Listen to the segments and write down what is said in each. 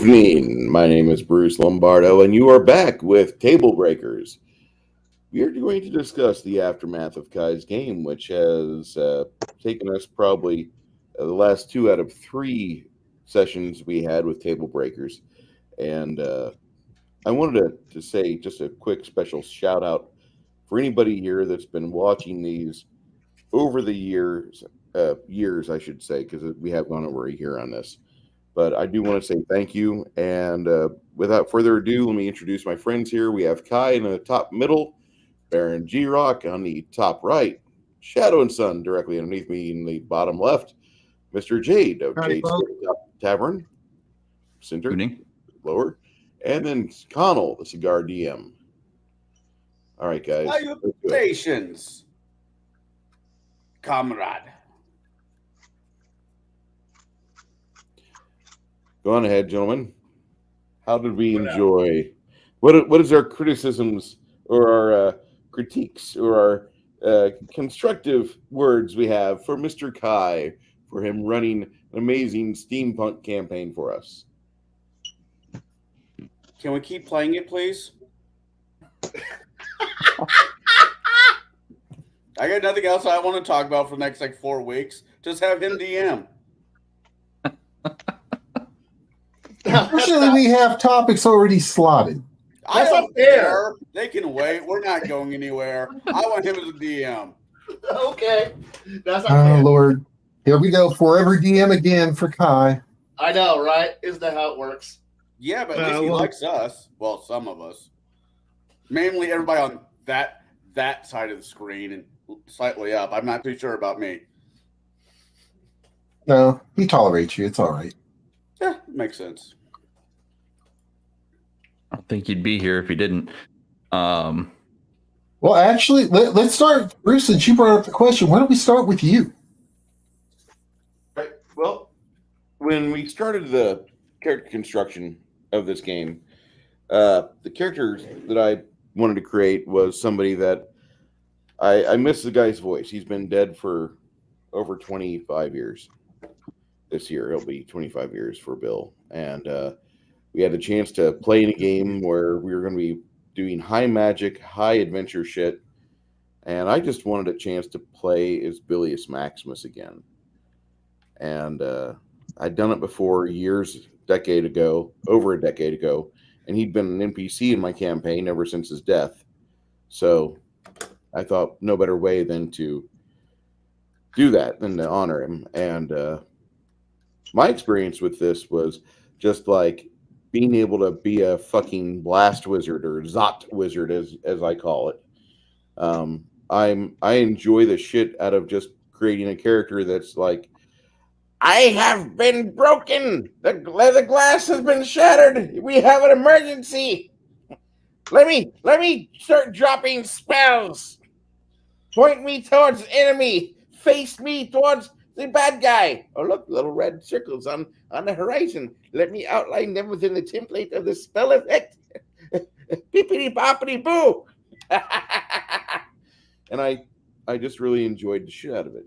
evening. My name is Bruce Lombardo, and you are back with Tablebreakers. We are going to discuss the aftermath of Kai's game, which has taken us probably the last 2 out of 3 sessions we had with Tablebreakers. And I wanted to say just a quick special shout out for anybody here that's been watching these over the years, I should say, because we have gone over a year on this. But I do want to say thank you. And without further ado, let me introduce my friends here. We have Kai in the top middle, Baron G Rock on the top right, Shadow and Sun directly underneath me in the bottom left, Mr. Jaide of Jaide's Tavern, center, lower, and then Connell, the Cigar DM. All right, guys. Salutations, comrade. Go on ahead, gentlemen. How did we enjoy? What is our criticisms or our critiques or our constructive words we have for Mr. Kai for him running an amazing steampunk campaign for us? Can we keep playing it, please? I got nothing else I want to talk about for the next 4 weeks. Just have him DM. Usually we have topics already slotted. I don't care. They can wait. We're not going anywhere. I want him as a DM. Okay. That's not Oh, fair. Lord. Here we go. Forever DM again for Kai. I know, right? Isn't that how it works? Yeah, but at least he likes us. Well, some of us. Mainly everybody on that side of the screen and slightly up. I'm not too sure about me. No, he tolerates you. It's all right. Yeah, makes sense. I don't think you'd be here if you didn't. Well, actually, let's start. Bruce, since you brought up the question, why don't we start with you? Right. Well, when we started the character construction of this game, the character that I wanted to create was somebody that I miss the guy's voice. He's been dead for over 25 years. This year, it'll be 25 years for Bill. And we had a chance to play in a game where we were going to be doing high magic, high adventure shit. And I just wanted a chance to play as Bilius Maximus again. And I'd done it before over a decade ago. And he'd been an NPC in my campaign ever since his death. So I thought no better way than to do that, than to honor him. And my experience with this was just like being able to be a fucking blast wizard or Zot wizard, as I call it. I enjoy the shit out of just creating a character that's like, I have been broken. The glass has been shattered. We have an emergency. Let me start dropping spells. Point me towards the enemy. Face me towards the bad guy. Oh, look, little red circles on the horizon. Let me outline them within the template of the spell effect. Beepity boppity boo. And I just really enjoyed the shit out of it.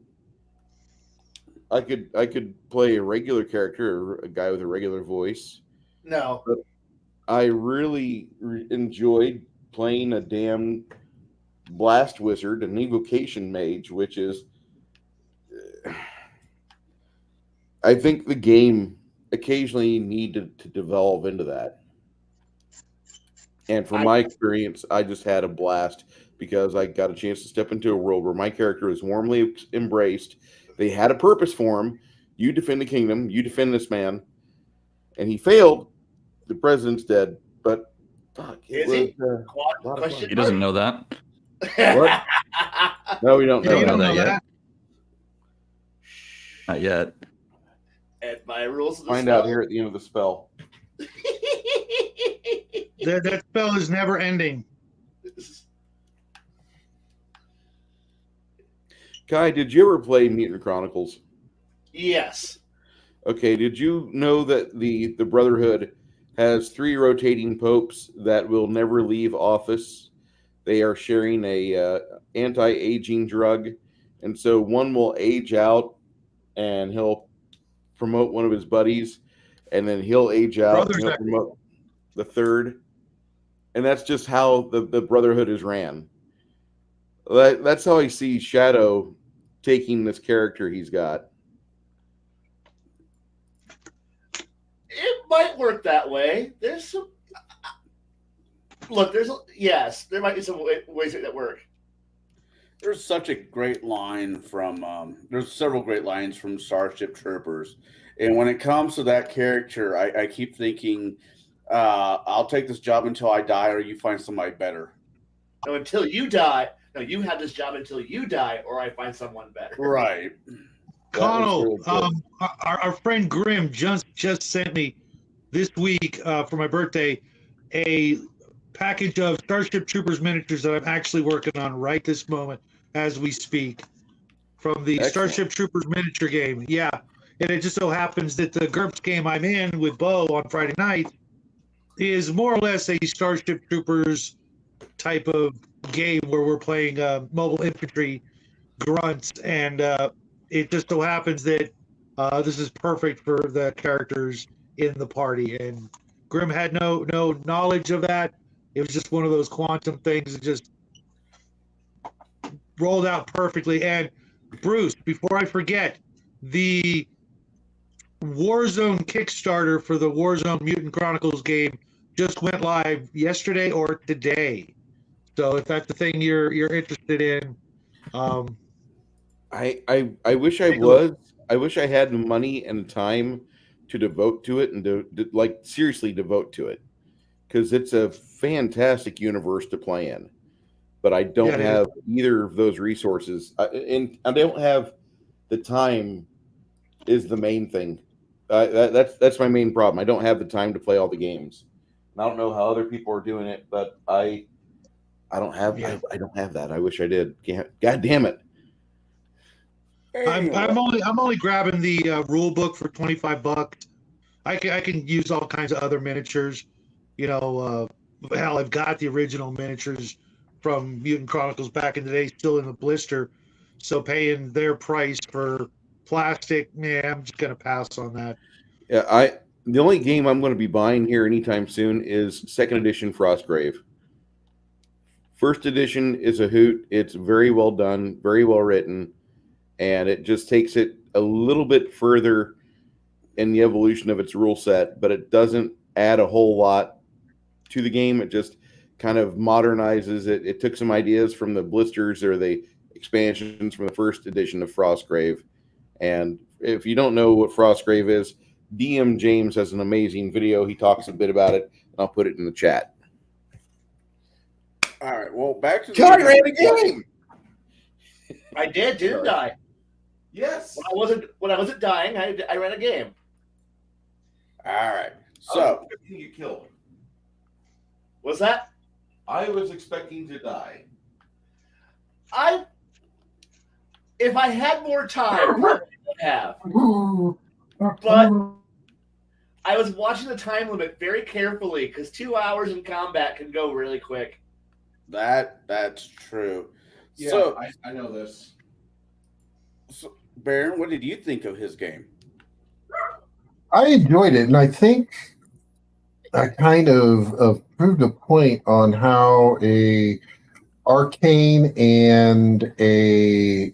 I could play a regular character or a guy with a regular voice. No. But I really enjoyed playing a damn blast wizard, an evocation mage, which is I think the game occasionally needed to devolve into that. And from my experience, I just had a blast because I got a chance to step into a world where my character was warmly embraced. They had a purpose for him. You defend the kingdom. You defend this man. And he failed. The president's dead. But fuck. Is he? He doesn't know that. What? No, we don't know. You don't know that yet. Not yet. And my rules of the Find spell. out here at the end of the spell. That spell is never ending. Kai, did you ever play Mutant Chronicles? Yes. Okay, did you know that the Brotherhood has 3 rotating popes that will never leave office? They are sharing a anti-aging drug, and so one will age out, and he'll promote one of his buddies, and then he'll age out. Brothers He'll act- promote the third, and that's just how the Brotherhood is ran. That's how I see Shadow taking this character he's got. It might work that way. There's some. Look, yes, there might be some ways that work. There's such a great line from. There's several great lines from Starship Troopers, and when it comes to that character, I keep thinking, "I'll take this job until I die, or you find somebody better." No, until you die. No, you have this job until you die, or I find someone better. Right. Connell, really good. our friend Grim just sent me this week for my birthday a package of Starship Troopers miniatures that I'm actually working on right this moment as we speak from the Excellent. Starship Troopers miniature game. Yeah, and it just so happens that the GURPS game I'm in with Bo on Friday night is more or less a Starship Troopers type of game where we're playing mobile infantry grunts, and it just so happens that this is perfect for the characters in the party. And Grim had no knowledge of that. It was just one of those quantum things that just rolled out perfectly. And Bruce, before I forget, the Warzone Kickstarter for the Warzone Mutant Chronicles game just went live yesterday or today. So if that's the thing you're interested in, I wish I was. I wish I had the money and time to devote to it and to like seriously devote to it, because it's a fantastic universe to play in. But I don't have either of those resources, and I don't have the time. Is the main thing. That's my main problem. I don't have the time to play all the games. And I don't know how other people are doing it, but I don't have. Yeah. I don't have that. I wish I did. God damn it. I'm only grabbing the rule book for $25. I can use all kinds of other miniatures. You know, hell, I've got the original miniatures from Mutant Chronicles back in the day still in the blister. So paying their price for plastic, I'm just gonna pass on that. Yeah, the only game I'm going to be buying here anytime soon is second edition Frostgrave. First edition is a hoot. It's very well done, very well written, and it just takes it a little bit further in the evolution of its rule set, but it doesn't add a whole lot to the game. It just kind of modernizes it. It took some ideas from the blisters or the expansions from the first edition of Frostgrave. And if you don't know what Frostgrave is, DM James has an amazing video. He talks a bit about it, and I'll put it in the chat. All right. Well, back to God, ran a game. I didn't I? Yes. When I wasn't dying, I ran a game. All right. So you killed. What's that? I was expecting to die. If I had more time, I would have. But I was watching the time limit very carefully because 2 hours in combat can go really quick. that's true. Yeah, So, I know this. so, Baron, what did you think of his game? I enjoyed it, and I think I kind of proved a point on how a arcane and a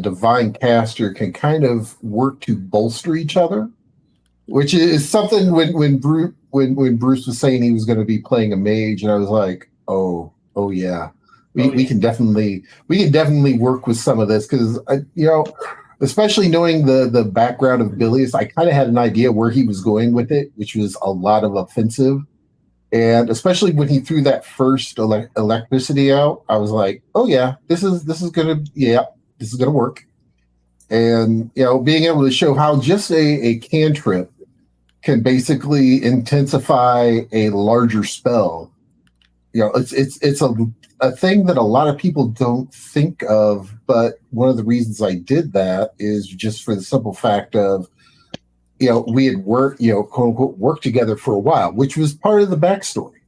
divine caster can kind of work to bolster each other, which is something when Bruce was saying he was going to be playing a mage, and I was like, oh yeah, we can definitely work with some of this, because especially knowing the background of Bilius, I kind of had an idea where he was going with it, which was a lot of offensive. And especially when he threw that first electricity out, I was like, "Oh yeah, this is gonna work." And being able to show how just a cantrip can basically intensify a larger spell. It's a thing that a lot of people don't think of. But one of the reasons I did that is just for the simple fact of, we had worked, quote unquote, worked together for a while, which was part of the backstory.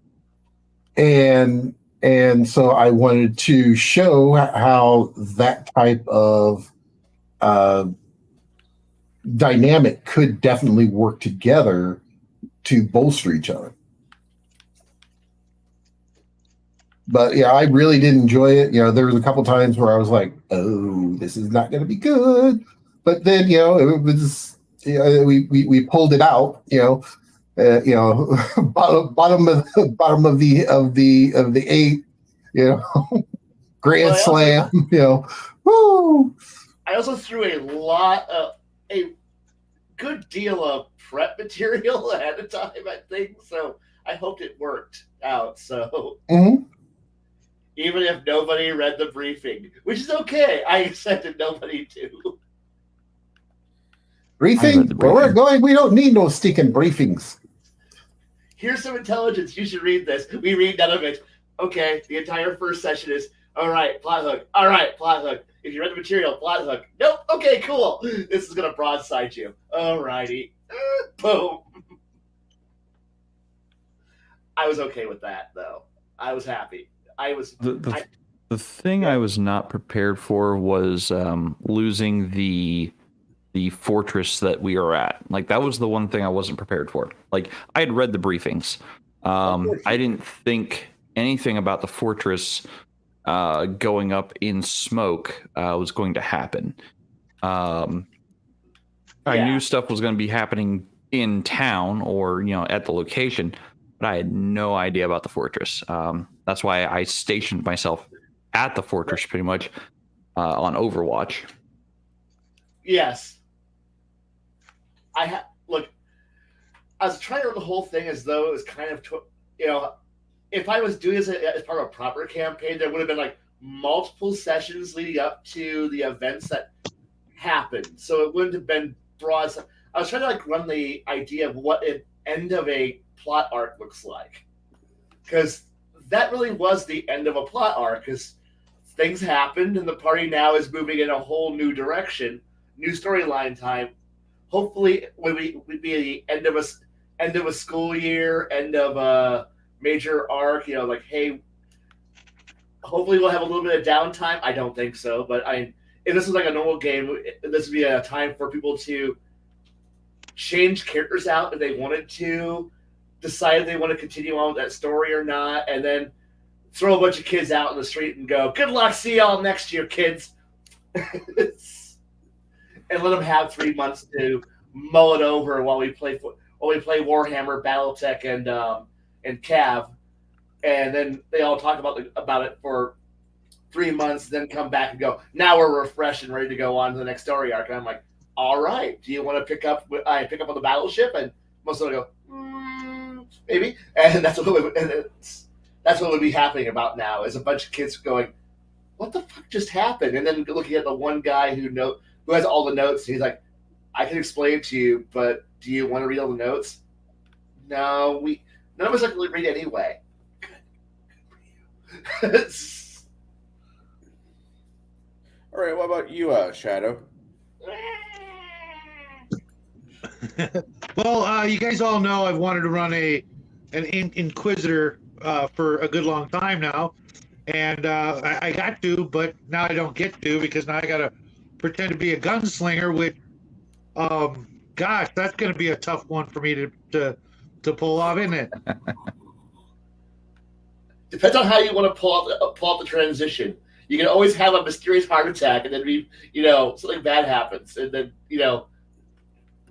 And so I wanted to show how that type of dynamic could definitely work together to bolster each other. But yeah, I really did enjoy it. There was a couple times where I was like, "Oh, this is not going to be good," but then it was we pulled it out. Bottom of the eight. Grand slam. Woo! I also threw a good deal of prep material ahead of time, I think. So I hoped it worked out. So even if nobody read the briefing, which is okay, I accepted nobody to. Briefing? Where we're going, we don't need no stinking briefings. Here's some intelligence. You should read this. We read none of it. Okay, the entire first session is, all right, plot hook. All right, plot hook. If you read the material, plot hook. Nope. Okay, cool. This is going to broadside you. All righty. Boom. I was okay with that, though. I was happy. The thing I was not prepared for was losing the fortress that we are at. Like, that was the one thing I wasn't prepared for. Like, I had read the briefings. I didn't think anything about the fortress going up in smoke was going to happen. I knew stuff was going to be happening in town or at the location, but I had no idea about the fortress. That's why I stationed myself at the fortress pretty much on Overwatch. Yes. Look, I was trying to run the whole thing as though it was kind of, if I was doing this as part of a proper campaign, there would have been like multiple sessions leading up to the events that happened. So it wouldn't have been broad. I was trying to like run the idea of what an end of a plot arc looks like. Because that really was the end of a plot arc, because things happened and the party now is moving in a whole new direction, new storyline time. Hopefully, would be the end of a school year, end of a major arc. Like, hey, hopefully we'll have a little bit of downtime. I don't think so, but if this was like a normal game, this would be a time for people to change characters out if they wanted to, decide if they want to continue on with that story or not, and then throw a bunch of kids out in the street and go, "Good luck, see y'all next year, kids." And let them have 3 months to mull it over while we play Warhammer, BattleTech, and Cav, and then they all talk about it for 3 months, then come back and go, "Now we're refreshed and ready to go on to the next story arc." And I'm like, "All right, do you want to pick up on the battleship?" And most of them go, "Maybe." And that's what would be happening about now, is a bunch of kids going, "What the fuck just happened?" And then looking at the one guy who has all the notes. He's like, "I can explain it to you, but do you want to read all the notes?" No, none of us like to read anyway. Good for you. All right, what about you, Shadow? Well, you guys all know I've wanted to run an Inquisitor for a good long time now, and I got to, but now I don't get to, because now I got to pretend to be a gunslinger, which, gosh, that's going to be a tough one for me to pull off, isn't it? Depends on how you want to pull out the transition. You can always have a mysterious heart attack, and then something bad happens, and then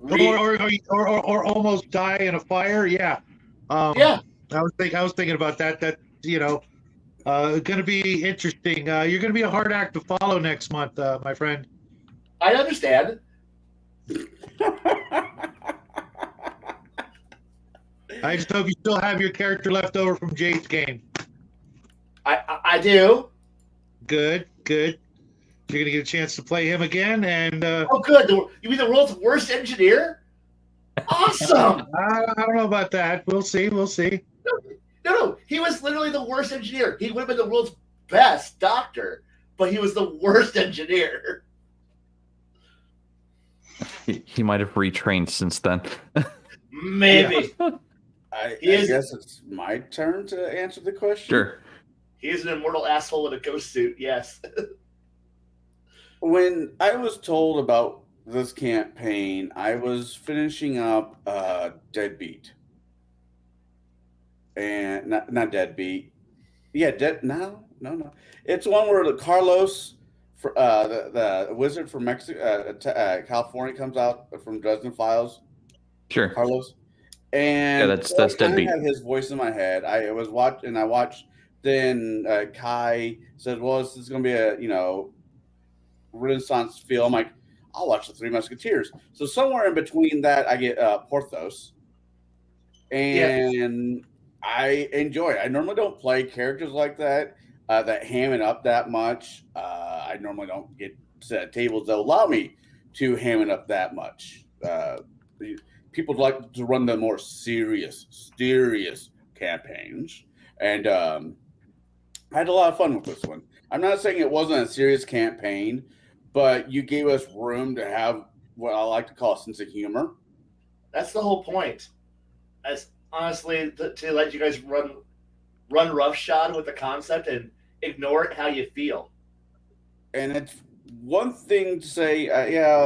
or almost die in a fire. Yeah. Yeah. I was thinking about that. That going to be interesting. You're going to be a hard act to follow next month, my friend. I understand. I just hope you still have your character left over from Jaide's game. I do. Good. You're going to get a chance to play him again, and oh, good. You mean the world's worst engineer? Awesome. I don't know about that. We'll see. No. He was literally the worst engineer. He would have been the world's best doctor, but he was the worst engineer. He might have retrained since then. Maybe. Yeah. I guess it's my turn to answer the question. Sure. He is an immortal asshole in a ghost suit, yes. When I was told about this campaign, I was finishing up Deadbeat. And not Deadbeat. Yeah, no. It's one where the Carlos, the wizard from Mexico, California, comes out from Dresden Files. Sure. Carlos, Yeah, and that's so I kind Deadbeat. of had his voice in my head. I watched. Then Kai said, "Well, this is going to be a Renaissance feel." I'm like, "I'll watch the Three Musketeers." So somewhere in between that, I get Porthos, and I enjoy it. I normally don't play characters like that that ham it up that much. I normally don't get set tables that allow me to ham it up that much. People like to run the more serious campaigns, and I had a lot of fun with this one. I'm not saying it wasn't a serious campaign, but you gave us room to have what I like to call a sense of humor. That's the whole point. As honestly, to let you guys run roughshod with the concept and ignore it how you feel. And it's one thing to say,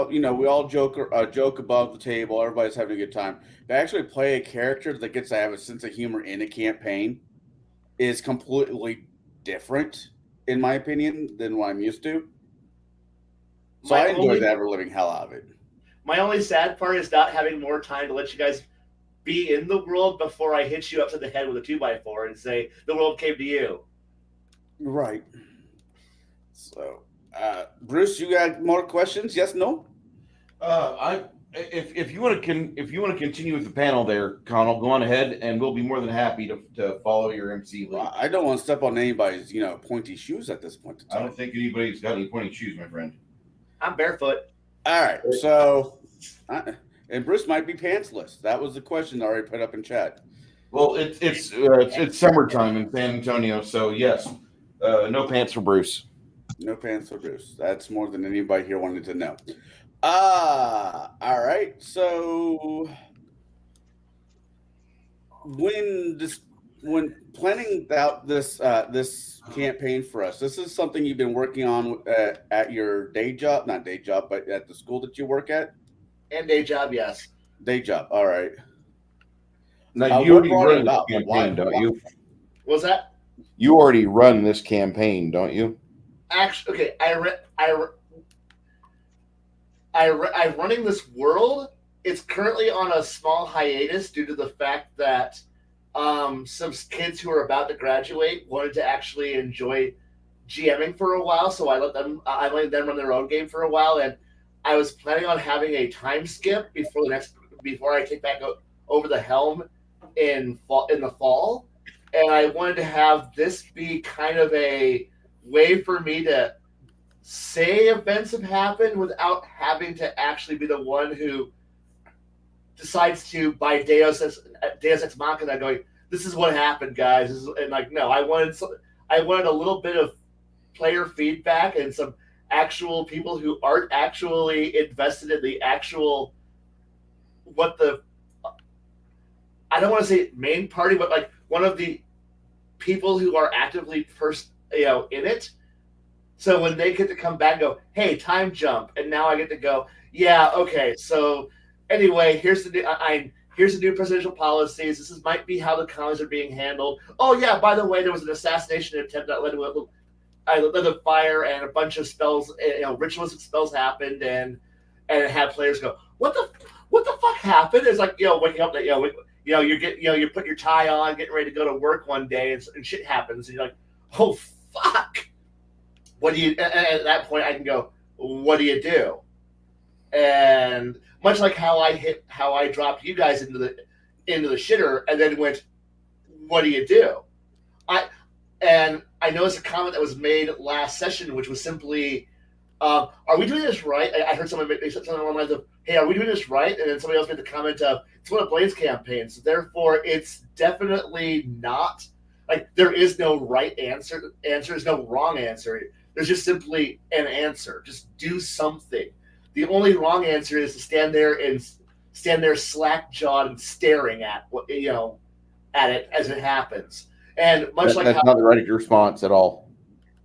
we all joke above the table. Everybody's having a good time. To actually play a character that gets to have a sense of humor in a campaign is completely different, in my opinion, than what I'm used to. So I enjoyed the ever-living hell out of it. My only sad part is not having more time to let you guys be in the world before I hit you upside the head with a 2x4 and say the world came to you. Right. So, Bruce, you got more questions? Yes, no? If you want to continue with the panel there, Connell, go on ahead, and we'll be more than happy to follow your MC lead. I don't want to step on anybody's pointy shoes at this point in time. I don't think anybody's got any pointy shoes, my friend. I'm barefoot. All right, so and Bruce might be pantsless. That was the question I already put up in chat. Well, it's summertime in San Antonio, so yes, no pants for Bruce. No pants for Bruce. That's more than anybody here wanted to know. All right. So when planning out this campaign for us, this is something you've been working on at your not day job, but at the school that you work at? And day job, yes. Day job. All right. Now you already run this campaign, don't you? What's that? You already run this campaign, don't you? Actually, okay. I'm running this world. It's currently on a small hiatus due to the fact that some kids who are about to graduate wanted to actually enjoy GMing for a while, so I let them run their own game for a while, and I was planning on having a time skip before I take back over the helm in the fall, and I wanted to have this be kind of a way for me to say events have happened without having to actually be the one who decides to, by Deus Ex Machina, going, this is what happened, guys. And like, no, I wanted a little bit of player feedback and some actual people who aren't actually invested in the actual I don't want to say main party, but like one of the people who are actively in it. So when they get to come back and go, hey, time jump, and now I get to go, yeah, okay, so anyway, here's the new presidential policies. This might be how the colonies are being handled. Oh yeah, by the way, there was an assassination attempt that led to a fire, and a bunch of spells, ritualistic spells happened, and it had players go, what the fuck happened? It's like, waking up that you put your tie on, getting ready to go to work one day, and shit happens, and you're like, oh fuck. What do you? At that point, I can go, what do you do? And much like how I dropped you guys into the shitter, and then went, what do you do? I noticed a comment that was made last session, which was simply, are we doing this right? I heard someone say something along the lines of, hey, are we doing this right? And then somebody else made the comment of, it's one of Blaine's campaigns, therefore it's definitely not. Like, there is no right answer. There's no wrong answer. There's just simply an answer. Just do something. The only wrong answer is to stand there slack-jawed and staring at at it as it happens. And that's not the right response at all.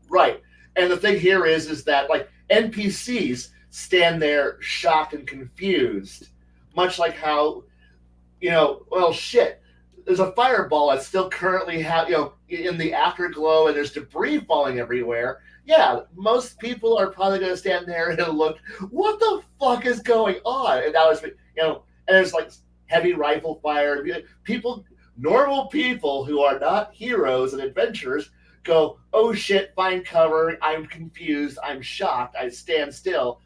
Right. And the thing here is that like NPCs, stand there shocked and confused, much like how, well, shit, there's a fireball that's still currently in the afterglow, and there's debris falling everywhere. Yeah, most people are probably going to stand there and look, what the fuck is going on? And that was, and there's like heavy rifle fire. Normal people who are not heroes and adventurers go, oh shit, find cover. I'm confused. I'm shocked. I stand still.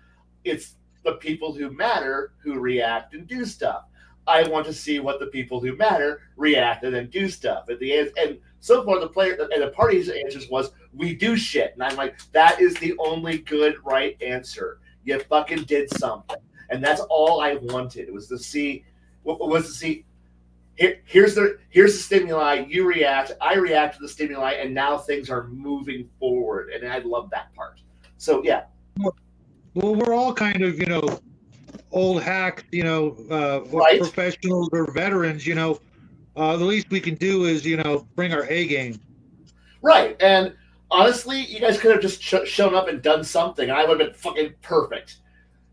It's the people who matter who react and do stuff. I want to see what the people who matter react and then do stuff. At the end, and so far the player and the party's answers was, we do shit. And I'm like, that is the only good, right answer. You fucking did something. And that's all I wanted, was to see, here's the stimuli, you react, I react to the stimuli, and now things are moving forward. And I love that part. So yeah. Well, we're all kind of, old hack, Right. professionals or veterans, the least we can do is, bring our A game. Right. And honestly, you guys could have just shown up and done something, and I would have been fucking perfect.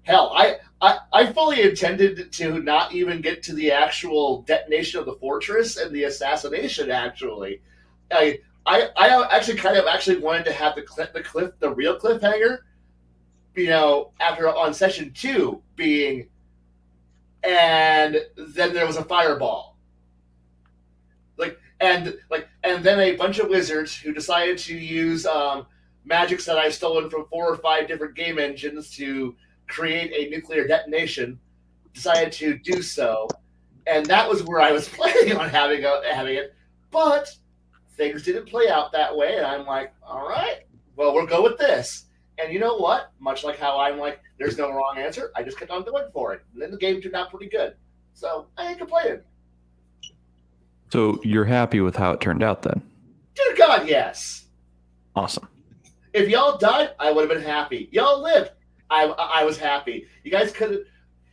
Hell, I fully intended to not even get to the actual detonation of the fortress and the assassination, actually. I actually wanted to have the real cliffhanger, after on session 2 being, and then there was a fireball. And then a bunch of wizards who decided to use magics that I've stolen from 4 or 5 different game engines to create a nuclear detonation decided to do so. And that was where I was planning on having it. But things didn't play out that way. And I'm like, all right, well, we'll go with this. And you know what? Much like how I'm like, there's no wrong answer, I just kept on going for it. And then the game turned out pretty good. So I ain't complaining. So you're happy with how it turned out then? Dear God, yes. Awesome. If y'all died, I would have been happy. Y'all lived, I was happy. You guys could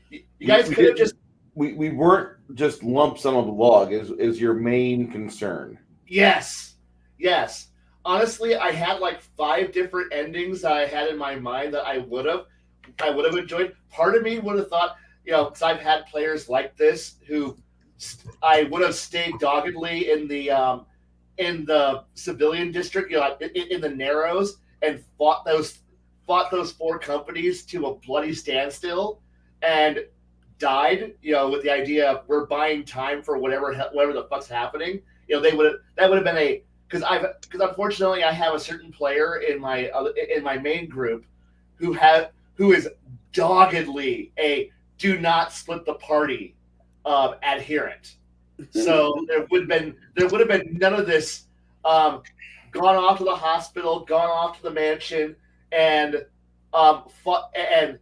have just... We weren't just lump sum of the log is your main concern. Yes. Honestly, I had like 5 different endings that I had in my mind that I would have enjoyed. Part of me would have thought, because I've had players like this who I would have stayed doggedly in the civilian district, in the Narrows, and fought those 4 companies to a bloody standstill, and died, with the idea of we're buying time for whatever the fuck's happening. That would have been because unfortunately I have a certain player in my main group who is doggedly a do not split the party adherent. So there would have been none of this gone off to the hospital, gone off to the mansion, and fought, and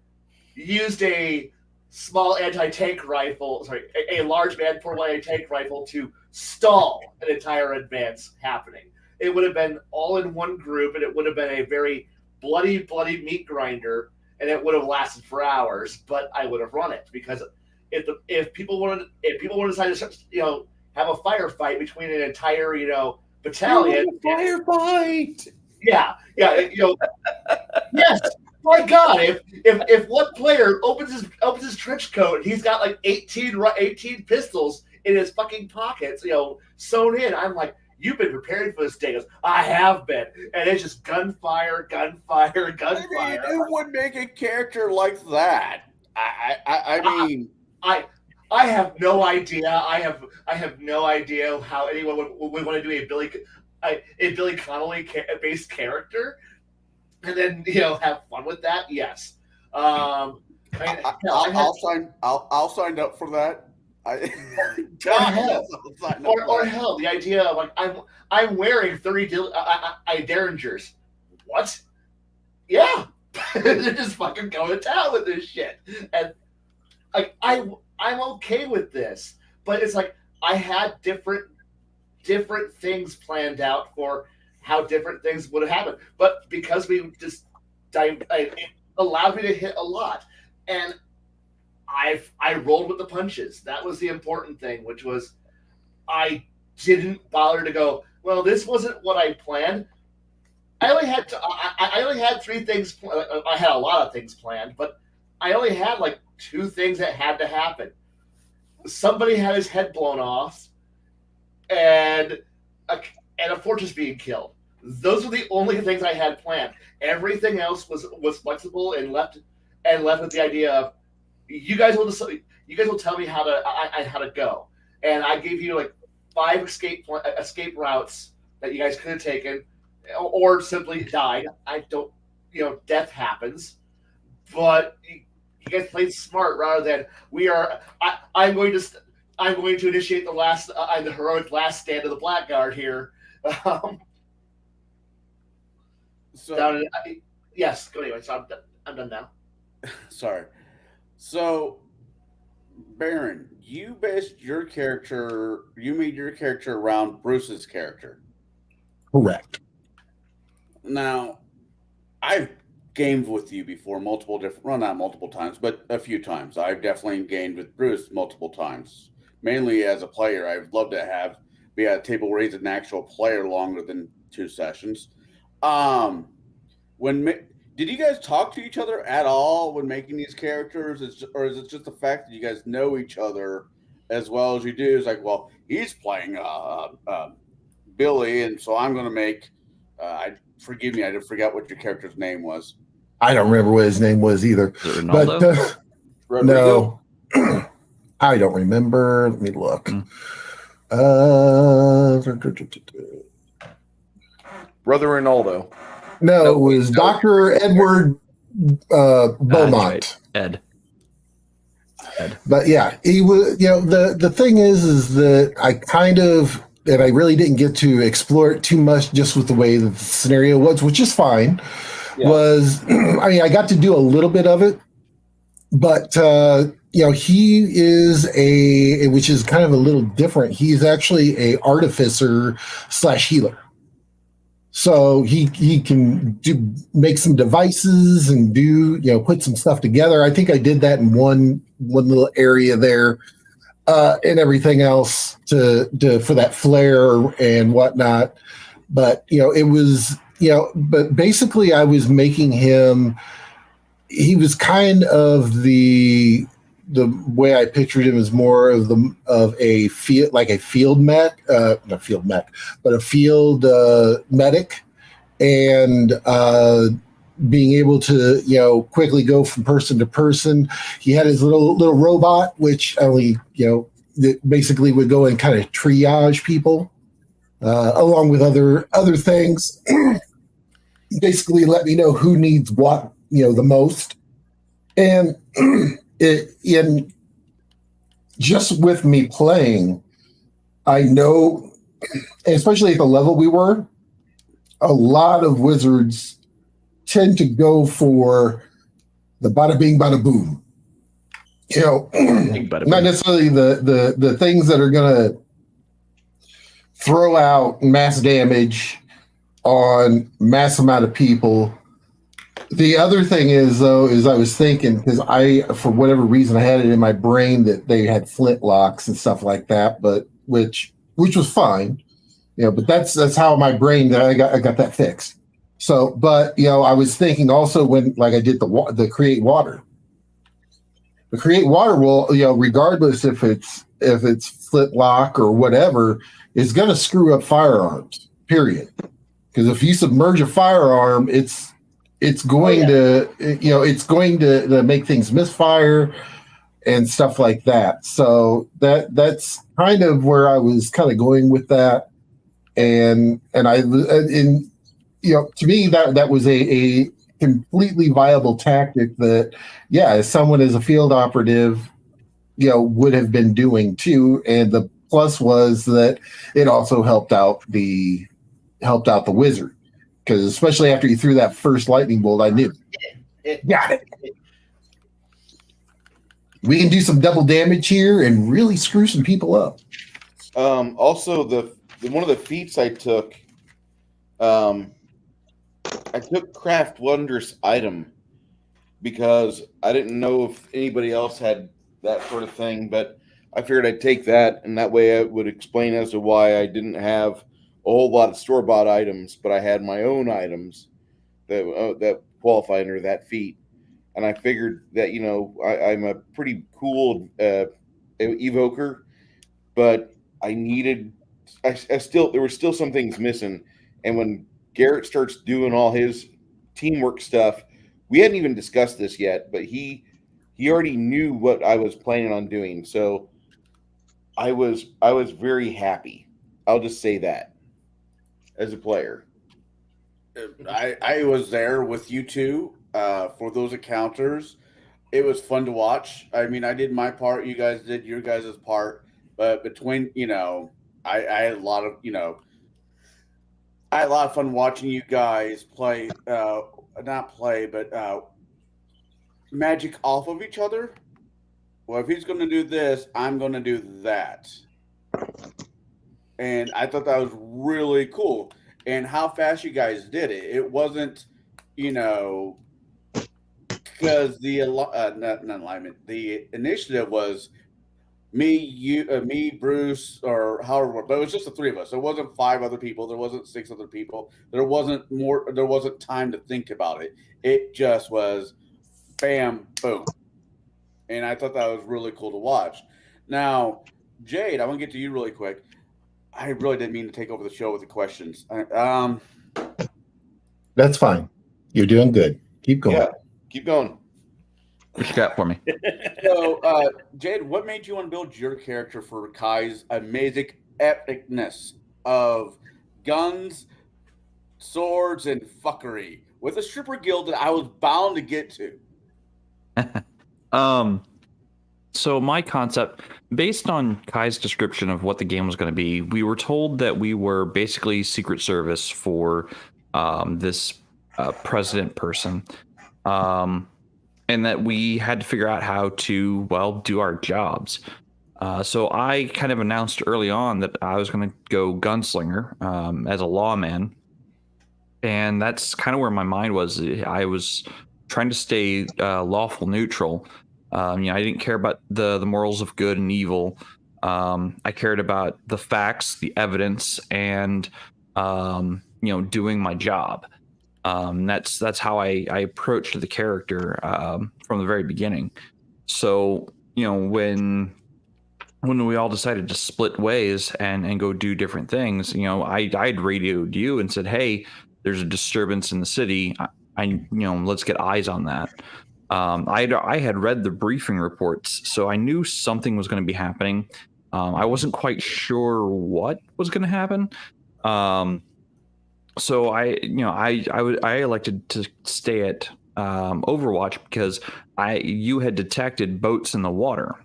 used a small anti-tank rifle, a large man-portable anti-tank rifle to stall an entire advance happening. It would have been all in one group, and it would have been a very bloody meat grinder, and it would have lasted for hours. But I would have run it, because if people wanted to decide to have a firefight between an entire battalion, Firefight. Yeah. Yes. My God, if one player opens his trench coat, he's got like 18 pistols in his fucking pockets, sewn in. I'm like, you've been preparing for this day. He goes, I have been, and it's just gunfire. I mean, who would make a character like that? I mean, I have no idea. I have no idea how anyone would want to do a Billy Connolly based character, and then have fun with that. Yes, I'll sign up for that. Or hell, the idea of like I'm wearing 30 Derringers. What? Yeah, they're just fucking going to town with this shit, and like I'm okay with this, but it's like I had different things planned out for how different things would have happened, but because we just it allowed me to hit a lot, and I rolled with the punches. That was the important thing, which was I didn't bother to go, well, this wasn't what I planned. I only had 3 things. I had a lot of things planned, but I only had like 2 things that had to happen. Somebody had his head blown off, and a fortress being killed. Those were the only things I had planned. Everything else was flexible and left with the idea of you guys will tell me how to go, and I gave you like 5 escape routes that you guys could have taken, or simply died. I don't, death happens, but you guys played smart rather than we are. I'm going to initiate the heroic last stand of the Blackguard here. Yes. Go anyway. So I'm done now. Sorry. So, Baron, you made your character around Bruce's character. Correct. Now, I've gamed with you before not multiple times, but a few times. I've definitely gamed with Bruce multiple times. Mainly as a player, I would love to be at a table where he's an actual player longer than 2 sessions. Did you guys talk to each other at all when making these characters, or is it just the fact that you guys know each other as well as you do? It's like, well, he's playing Billy, and so I'm going to make. Forgive me, I forgot what your character's name was. I don't remember what his name was either. Ronaldo? But no, I don't remember. Let me look. Brother Ronaldo. No, it was Dr. Edward Beaumont. Right. Ed. But yeah, he was. The thing is that I kind of, and I really didn't get to explore it too much, just with the way that the scenario was, which is fine. Yeah. I got to do a little bit of it, but he is which is kind of a little different. He's actually a artificer / healer. So he can make some devices and put some stuff together. I think I did that in one little area there, and everything else to for that flare and whatnot. But it was but basically I was making him. He was kind of the way I pictured him as more of a field, like a field mech, not field mech, but a field medic, and being able to quickly go from person to person. He had his little robot, which only that basically would go and kind of triage people, along with other things. Basically, let me know who needs what the most, and in just with me playing, I know, especially at the level we were, a lot of wizards tend to go for the bada bing, bada boom. Not necessarily the things that are going to throw out mass damage on mass amount of people. The other thing is I was thinking, because for whatever reason, I had it in my brain that they had flintlocks and stuff like that, but which was fine, but that's how my brain that I got that fixed. So, but I was thinking also when I did the create water. The create water will, regardless if it's flintlock or whatever, is going to screw up firearms. Period. Because if you submerge a firearm, it's going to make things misfire and stuff like that. So that's kind of where I was kind of going with that, and to me that was a completely viable tactic that as someone as a field operative would have been doing too. And the plus was that it also helped out the wizard. Because especially after you threw that first lightning bolt, I knew. Got it. We can do some double damage here and really screw some people up. Also, one of the feats I took, I took Craft Wondrous Item because I didn't know if anybody else had that sort of thing, but I figured I'd take that, and that way I would explain as to why I didn't have a whole lot of store-bought items, but I had my own items that qualify under that feat. and I figured that I'm a pretty cool evoker, but I needed. I still there were still some things missing, and when Garrett starts doing all his teamwork stuff, we hadn't even discussed this yet, but he already knew what I was planning on doing, so I was very happy. I'll just say that as a player. I was there with you two for those encounters. It was fun to watch. I mean, I did my part. You guys did your guys' part. But between, I had a lot of, I had a lot of fun watching you guys play, not play, but magic off of each other. Well, if he's going to do this, I'm going to do that. And I thought that was really cool. And how fast you guys did it. It wasn't, because the not alignment, the initiative was me, Bruce, or however, but it was just the three of us. There wasn't 5 other people. There wasn't 6 other people. There wasn't more. There wasn't time to think about it. It just was, bam, boom. And I thought that was really cool to watch. Now, Jaide, I want to get to you really quick. I really didn't mean to take over the show with the questions. That's fine. You're doing good. Keep going. Yeah, keep going. What you got for me? So, Jaide, what made you want to build your character for Kai's amazing epicness of guns, swords, and fuckery with a stripper guild that I was bound to get to? So my concept, based on Kai's description of what the game was going to be, we were told that we were basically Secret Service for this president person, and that we had to figure out how to, do our jobs. So I kind of announced early on that I was going to go gunslinger as a lawman, and that's kind of where my mind was. I was trying to stay lawful neutral. I didn't care about the morals of good and evil. I cared about the facts, the evidence, and doing my job. That's how I approached the character from the very beginning. So when we all decided to split ways and go do different things, I'd radioed you and said, "Hey, there's a disturbance in the city. Let's get eyes on that." I had read the briefing reports, so I knew something was going to be happening. I wasn't quite sure what was going to happen. So I elected to stay at Overwatch because you had detected boats in the water.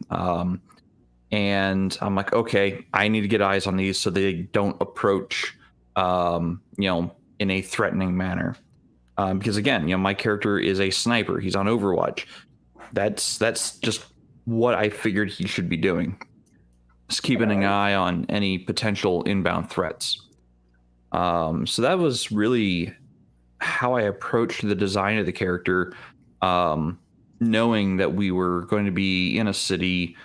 And I'm like, okay, I need to get eyes on these so they don't approach, in a threatening manner. Because again, my character is a sniper. He's on Overwatch. That's just what I figured he should be doing. Just keeping an eye on any potential inbound threats. So that was really how I approached the design of the character, knowing that we were going to be in a city,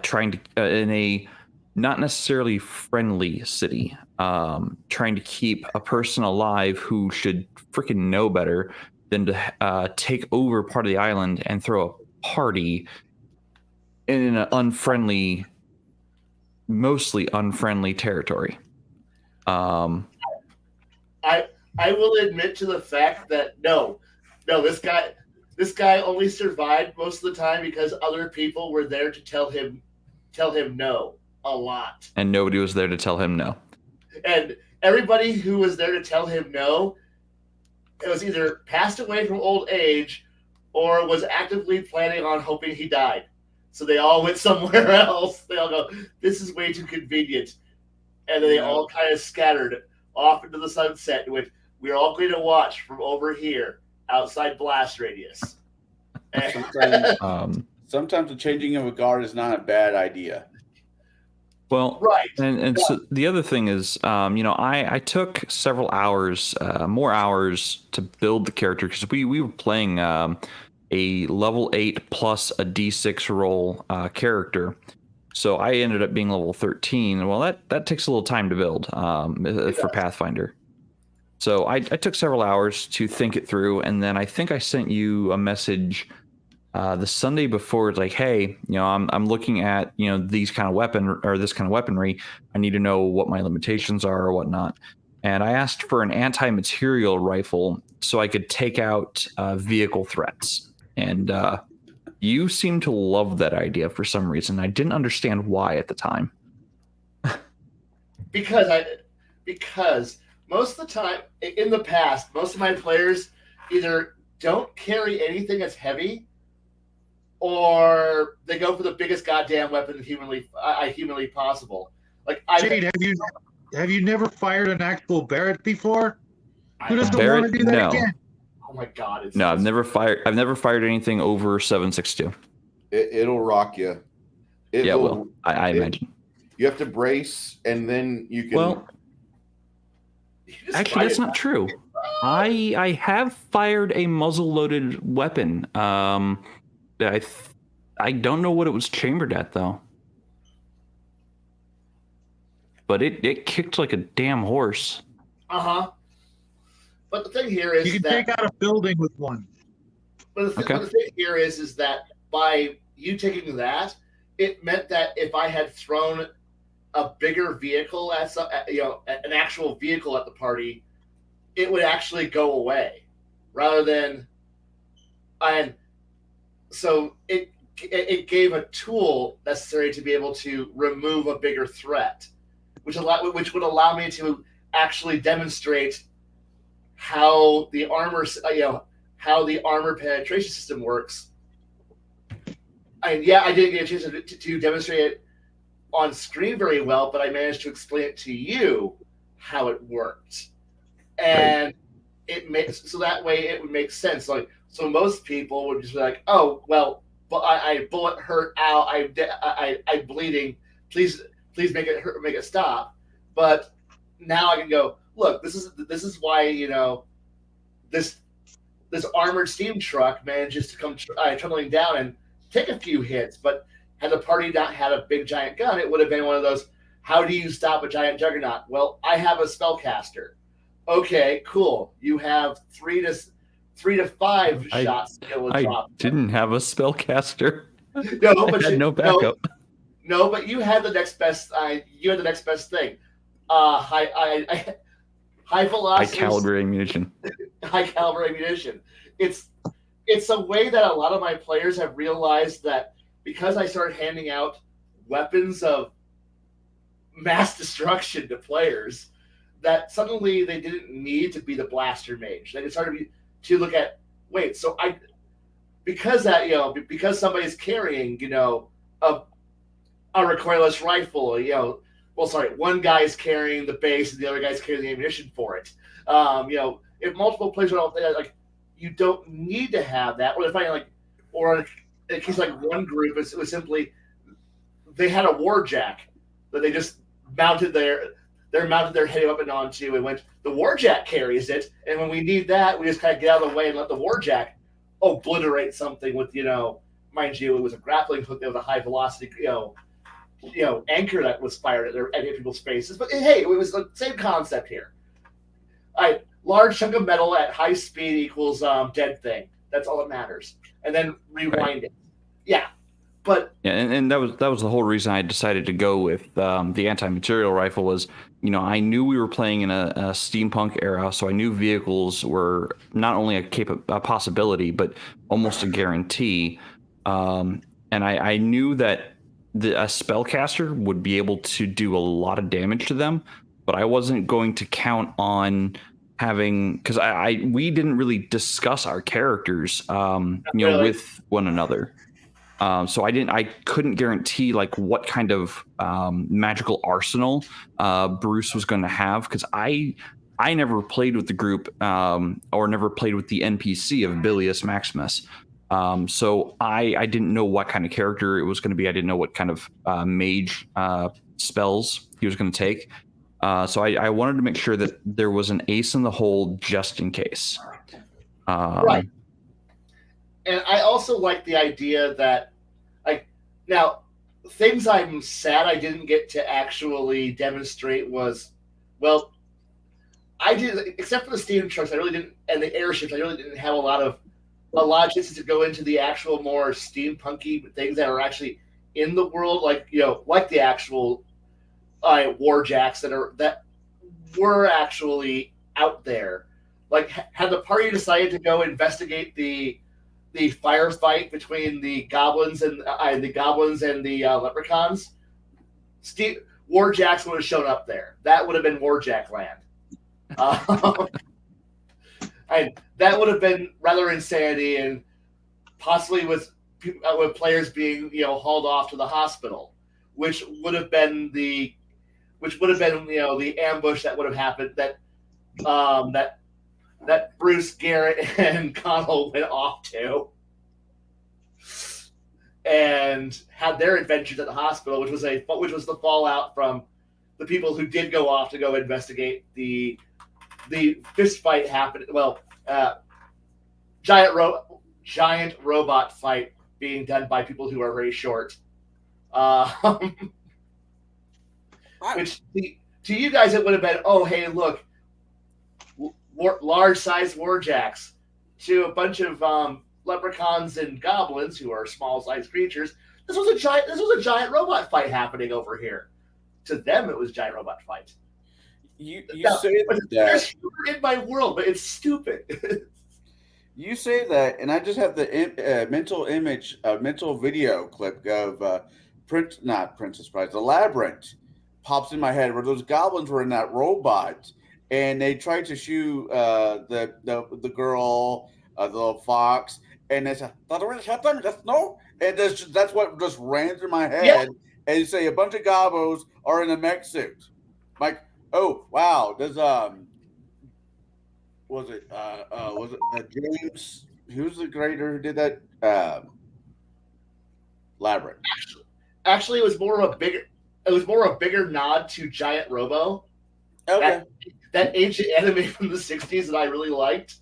trying to in a not necessarily friendly city, trying to keep a person alive who should freaking know better than to take over part of the island and throw a party in an unfriendly, mostly unfriendly territory. I will admit to the fact that no, this guy only survived most of the time because other people were there to tell him no a lot. And nobody was there to tell him no. And everybody who was there to tell him no, it was either passed away from old age or was actively planning on hoping he died. So they all went somewhere else. They all go, this is way too convenient. And then they all kind of scattered off into the sunset, which we're all going to watch from over here outside blast radius. Sometimes the changing of a guard is not a bad idea. Well, right. And so the other thing is, I took several hours, more hours to build the character because we were playing a level 8 plus a D6 roll character. So I ended up being level 13. Well, that takes a little time to build for Pathfinder. So I took several hours to think it through, and then I think I sent you a message the Sunday before. It's like, hey, I'm looking at these kind of this kind of weaponry. I need to know what my limitations are or whatnot. And I asked for an anti-material rifle so I could take out vehicle threats. And you seem to love that idea for some reason. I didn't understand why at the time. Because most of the time in the past, most of my players either don't carry anything that's heavy, or they go for the biggest goddamn weapon humanly possible. Like, Jade, have you never fired an actual Barrett before? Who doesn't Barrett? want to do that No. again? Oh my god! I've never fired anything over 7.62. It'll rock you. Yeah, well, I imagine. You have to brace, and then you can. Well, actually, that's not true. I have fired a muzzle-loaded weapon. I don't know what it was chambered at, though. But it kicked like a damn horse. Uh-huh. But the thing here is you can take out a building with one. But the thing here is that by you taking that, it meant that if I had thrown a bigger vehicle at an actual vehicle at the party, it would actually go away, rather than, and so it gave a tool necessary to be able to remove a bigger threat, which would allow me to actually demonstrate how the armor penetration system works. And yeah, I didn't get a chance to demonstrate it on screen very well, but I managed to explain it to you how it worked, and it makes so that way it would make sense. Like, so most people would just be like, "Oh, well, but I bullet hurt, ow, I'm bleeding. Please make it hurt, make it stop." But now I can go, look, this is why this armored steam truck manages to come tunneling down and take a few hits, but had the party not had a big giant gun, it would have been one of those, how do you stop a giant juggernaut? Well, I have a spellcaster. Okay, cool. You have 3 to 5 shots to kill a drop. I didn't have a spellcaster. No, but I had no backup. No, but you had the next best. You had the next best thing. High velocity. High caliber ammunition. High caliber ammunition. It's a way that a lot of my players have realized that, because I started handing out weapons of mass destruction to players, that suddenly they didn't need to be the blaster mage. They started to look at, wait, so because somebody's carrying, a recoilless rifle, one guy's carrying the base and the other guy's carrying the ammunition for it. If multiple players are like, you don't need to have that. Or if in a case like one group, it was simply they had a warjack that they just mounted their heavy weapon onto, and went, the warjack carries it, and when we need that, we just kind of get out of the way and let the warjack obliterate something with, mind you, it was a grappling hook that was a high velocity, anchor that was fired at people's faces. But hey, it was the same concept here. Large chunk of metal at high speed equals dead thing. That's all that matters. And then rewind it. Yeah. But yeah, and that was the whole reason I decided to go with the anti-material rifle. Was, I knew we were playing in a steampunk era, so I knew vehicles were not only a possibility, but almost a guarantee. And I knew that a spellcaster would be able to do a lot of damage to them, but I wasn't going to count on having, because we didn't really discuss our characters, with one another. So I couldn't guarantee like what kind of magical arsenal Bruce was going to have, because I never played with the group or never played with the NPC of Bilius Maximus. So I didn't know what kind of character it was going to be. I didn't know what kind of mage spells he was going to take. So I wanted to make sure that there was an ace in the hole just in case. Right. And I also like the idea that, now, things I'm sad I didn't get to actually demonstrate was, well, I did, except for the steam trucks, I really didn't, and the airships, I really didn't have a lot of chances to go into the actual more steampunky things that are actually in the world, like like the actual warjacks that were actually out there. Like, had the party decided to go investigate the firefight between the goblins and the leprechauns, warjacks would have shown up there. That would have been warjack land. And that would have been rather insanity, and possibly with players being hauled off to the hospital, which would have been the ambush that would have happened that Bruce, Garrett, and Connell went off to, and had their adventures at the hospital, which was the fallout from the people who did go off to go investigate the fist fight happened. Well, giant robot fight being done by people who are very short. Which to you guys it would have been, oh hey look, large sized warjacks. To a bunch of leprechauns and goblins who are small sized creatures, this was a giant robot fight happening over here. To them, it was a giant robot fight. You say that there's humor in my world, but it's stupid. You say that, and I just have the mental video clip of not Princess Bride, the Labyrinth pops in my head where those goblins were in that robot, and they tried to shoot the girl, the little fox, and they said, "No," and that's what just ran through my head. Yeah. And you say a bunch of gobos are in a mech suit, like. Oh wow! Does was it James? Who's the creator who did that? Labyrinth. Actually, it was more of a bigger nod to Giant Robo. Okay. That ancient anime from the '60s that I really liked,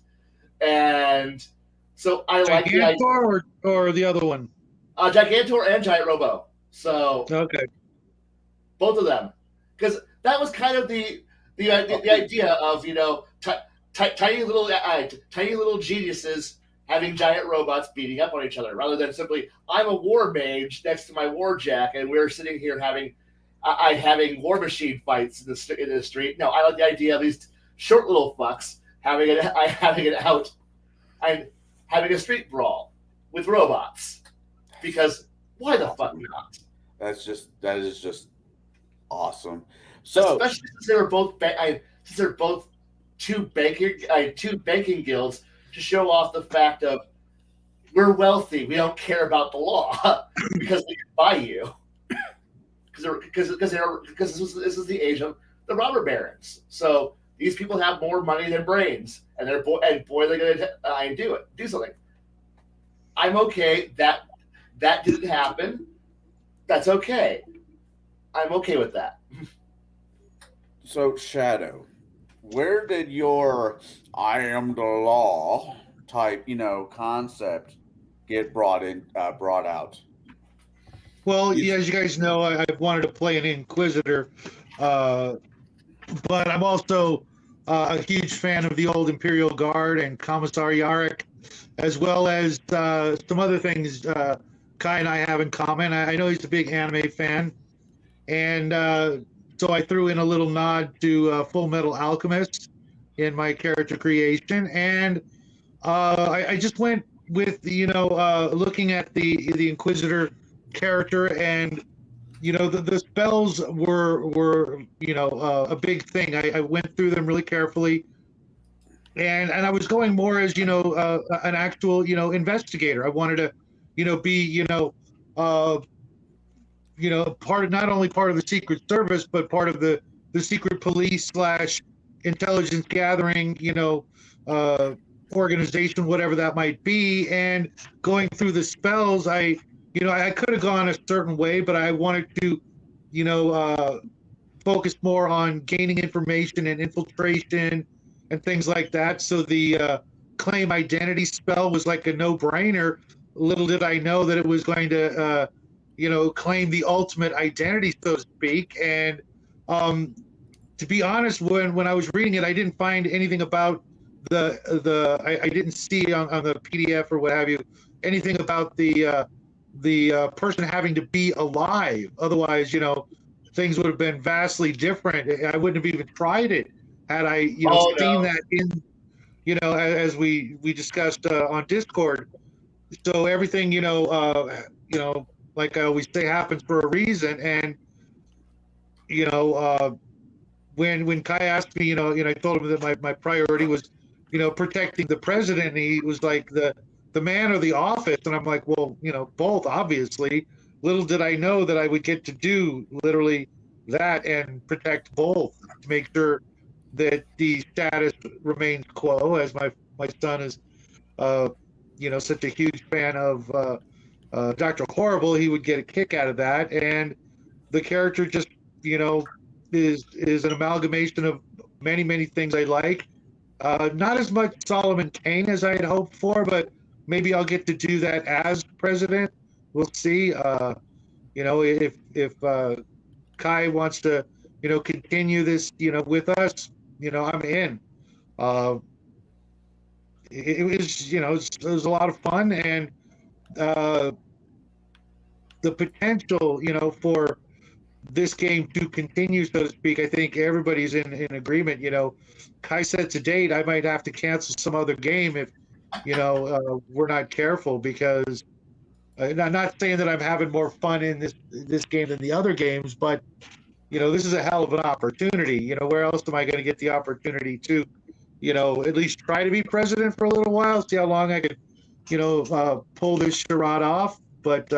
and so I like Gigantor or the other one. Gigantor and Giant Robo. So okay, both of them, because that was kind of the idea of tiny little geniuses having giant robots beating up on each other, rather than simply I'm a war mage next to my warjack and we're sitting here having war machine fights in the street. No, I like the idea of these short little fucks having it out and having a street brawl with robots, because why the fuck not? That is just awesome. So, especially since they're both two banking guilds, to show off the fact of we're wealthy, we don't care about the law because we can buy you. Because this is the age of the robber barons. So these people have more money than brains, and they're they're gonna do something. I'm okay that didn't happen. That's okay. I'm okay with that. So, Shadow, where did your "I am the law" type, concept get brought out? Well, yeah, as you guys know, I wanted to play an Inquisitor, but I'm also a huge fan of the old Imperial Guard and Commissar Yarrick, as well as some other things Kai and I have in common. I know he's a big anime fan, and so I threw in a little nod to Full Metal Alchemist in my character creation, and I just went with looking at the Inquisitor character, and the spells were a big thing. I went through them really carefully, and I was going more as an actual investigator. I wanted to be part of, not only part of the Secret Service, but part of the secret police / intelligence gathering organization, whatever that might be. And going through the spells, I could have gone a certain way, but I wanted to focus more on gaining information and infiltration and things like that. So the claim identity spell was like a no-brainer. Little did I know that it was going to claim the ultimate identity, so to speak. And to be honest, when I was reading it, I didn't find anything about I didn't see on the PDF or what have you anything about the person having to be alive. Otherwise, things would have been vastly different. I wouldn't have even tried it had I seen that in as we discussed on Discord. So everything like I always say happens for a reason. And when Kai asked me, I told him that my priority was protecting the president. And he was like the man or the office, and I'm like, well, both, obviously. Little did I know that I would get to do literally that and protect both to make sure that the status remains quo, as my son is such a huge fan of Dr. Horrible. He would get a kick out of that. And the character just is an amalgamation of many things I like. Not as much Solomon Kane as I had hoped for, but maybe I'll get to do that as president. We'll see. If Kai wants to continue this with us, I'm in. It was a lot of fun, and the potential for this game to continue, so to speak. I think everybody's in agreement. Kai said to date, I might have to cancel some other game if we're not careful, because I'm not saying that I'm having more fun in this game than the other games, but this is a hell of an opportunity. Where else am I going to get the opportunity to at least try to be president for a little while, see how long I could pull this charade off. But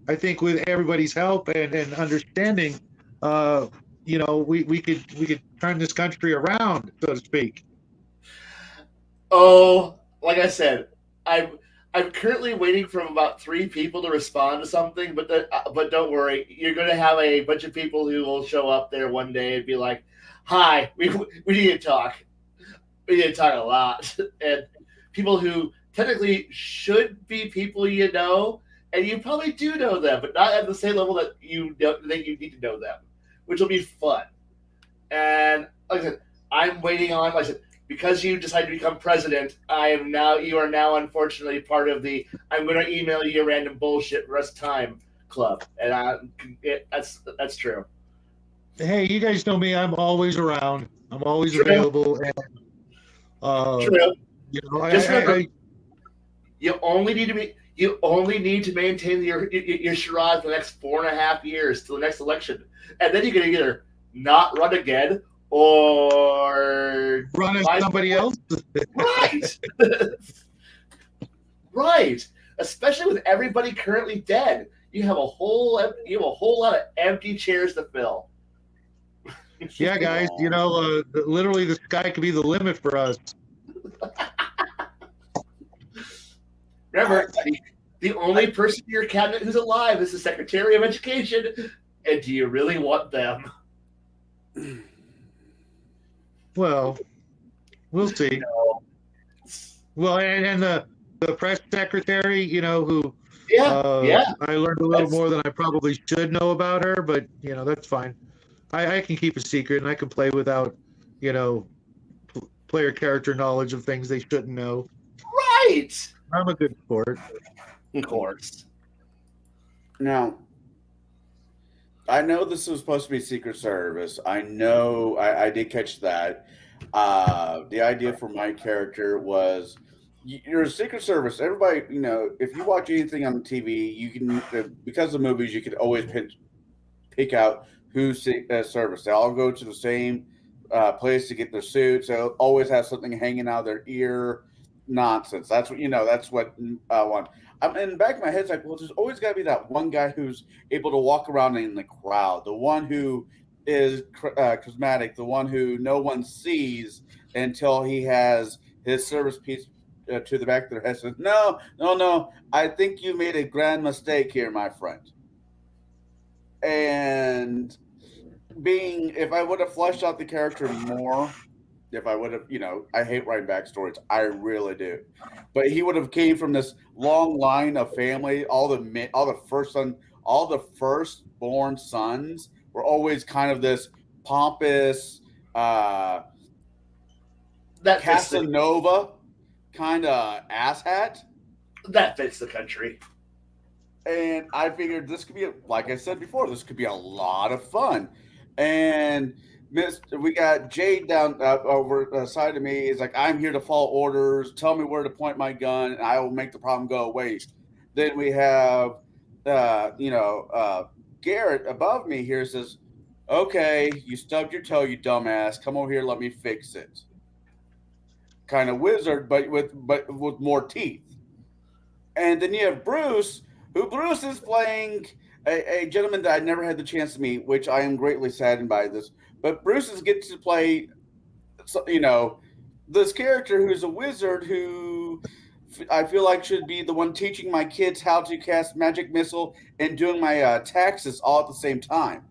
I think with everybody's help and understanding, we could turn this country around, so to speak. Oh, like I said, I'm currently waiting for about 3 people to respond to something, but don't worry, you're going to have a bunch of people who will show up there one day and be like, "Hi, we need to talk. We need to talk a lot." And people who technically should be people and you probably do know them, but not at the same level that you think you need to know them, which will be fun. And like I said, I'm waiting on, like I said, because you decided to become president, you are now unfortunately part of the I'm going to email you random bullshit rest time club. And that's true. Hey, you guys know me. I'm always around. I'm always available. And, true. Just remember, I you only need to maintain your charade for the next 4.5 years till the next election, and then you can either not run again or run as somebody else. Right. Right. Especially with everybody currently dead, you have a whole lot of empty chairs to fill. Yeah, guys. Literally, the sky could be the limit for us. Remember, the only person in your cabinet who's alive is the Secretary of Education, and do you really want them? Well, we'll see. No. Well, and the press secretary, who Yeah. I learned a little more than I probably should know about her, but that's fine. I can keep a secret, and I can play without player character knowledge of things they shouldn't know. Right. I'm a good sport. Of course. Now, I know this was supposed to be Secret Service. I know I did catch that. The idea for my character was you're a Secret Service. Everybody, if you watch anything on TV, you can, because of movies, you could always pick out who's service. They all go to the same place to get their suits. They'll always have something hanging out of their ear. Nonsense. That's what That's what I want. In the back of my head, it's like, well, there's always got to be that one guy who's able to walk around in the crowd, the one who is charismatic, the one who no one sees until he has his service piece to the back of their head. Says, no, I think you made a grand mistake here, my friend. And if I would have fleshed out the character more, if I would have, I hate writing backstories. I really do. But he would have came from this long line of family. All the firstborn sons were always kind of this pompous, That fits the, Casanova kind of asshat. that fits the country. And I figured this could be, like I said before, this could be a lot of fun. And we got Jaide down over side of me. He's like, I'm here to follow orders. Tell me where to point my gun, and I will make the problem go away. Then we have, Garrett above me here says, okay, you stubbed your toe, you dumbass. Come over here, let me fix it. Kind of wizard, but with more teeth. And then you have Bruce, who Bruce is playing a gentleman that I never had the chance to meet, which I am greatly saddened by this. But Bruce gets to play, this character who's a wizard who I feel like should be the one teaching my kids how to cast magic missile and doing my taxes all at the same time.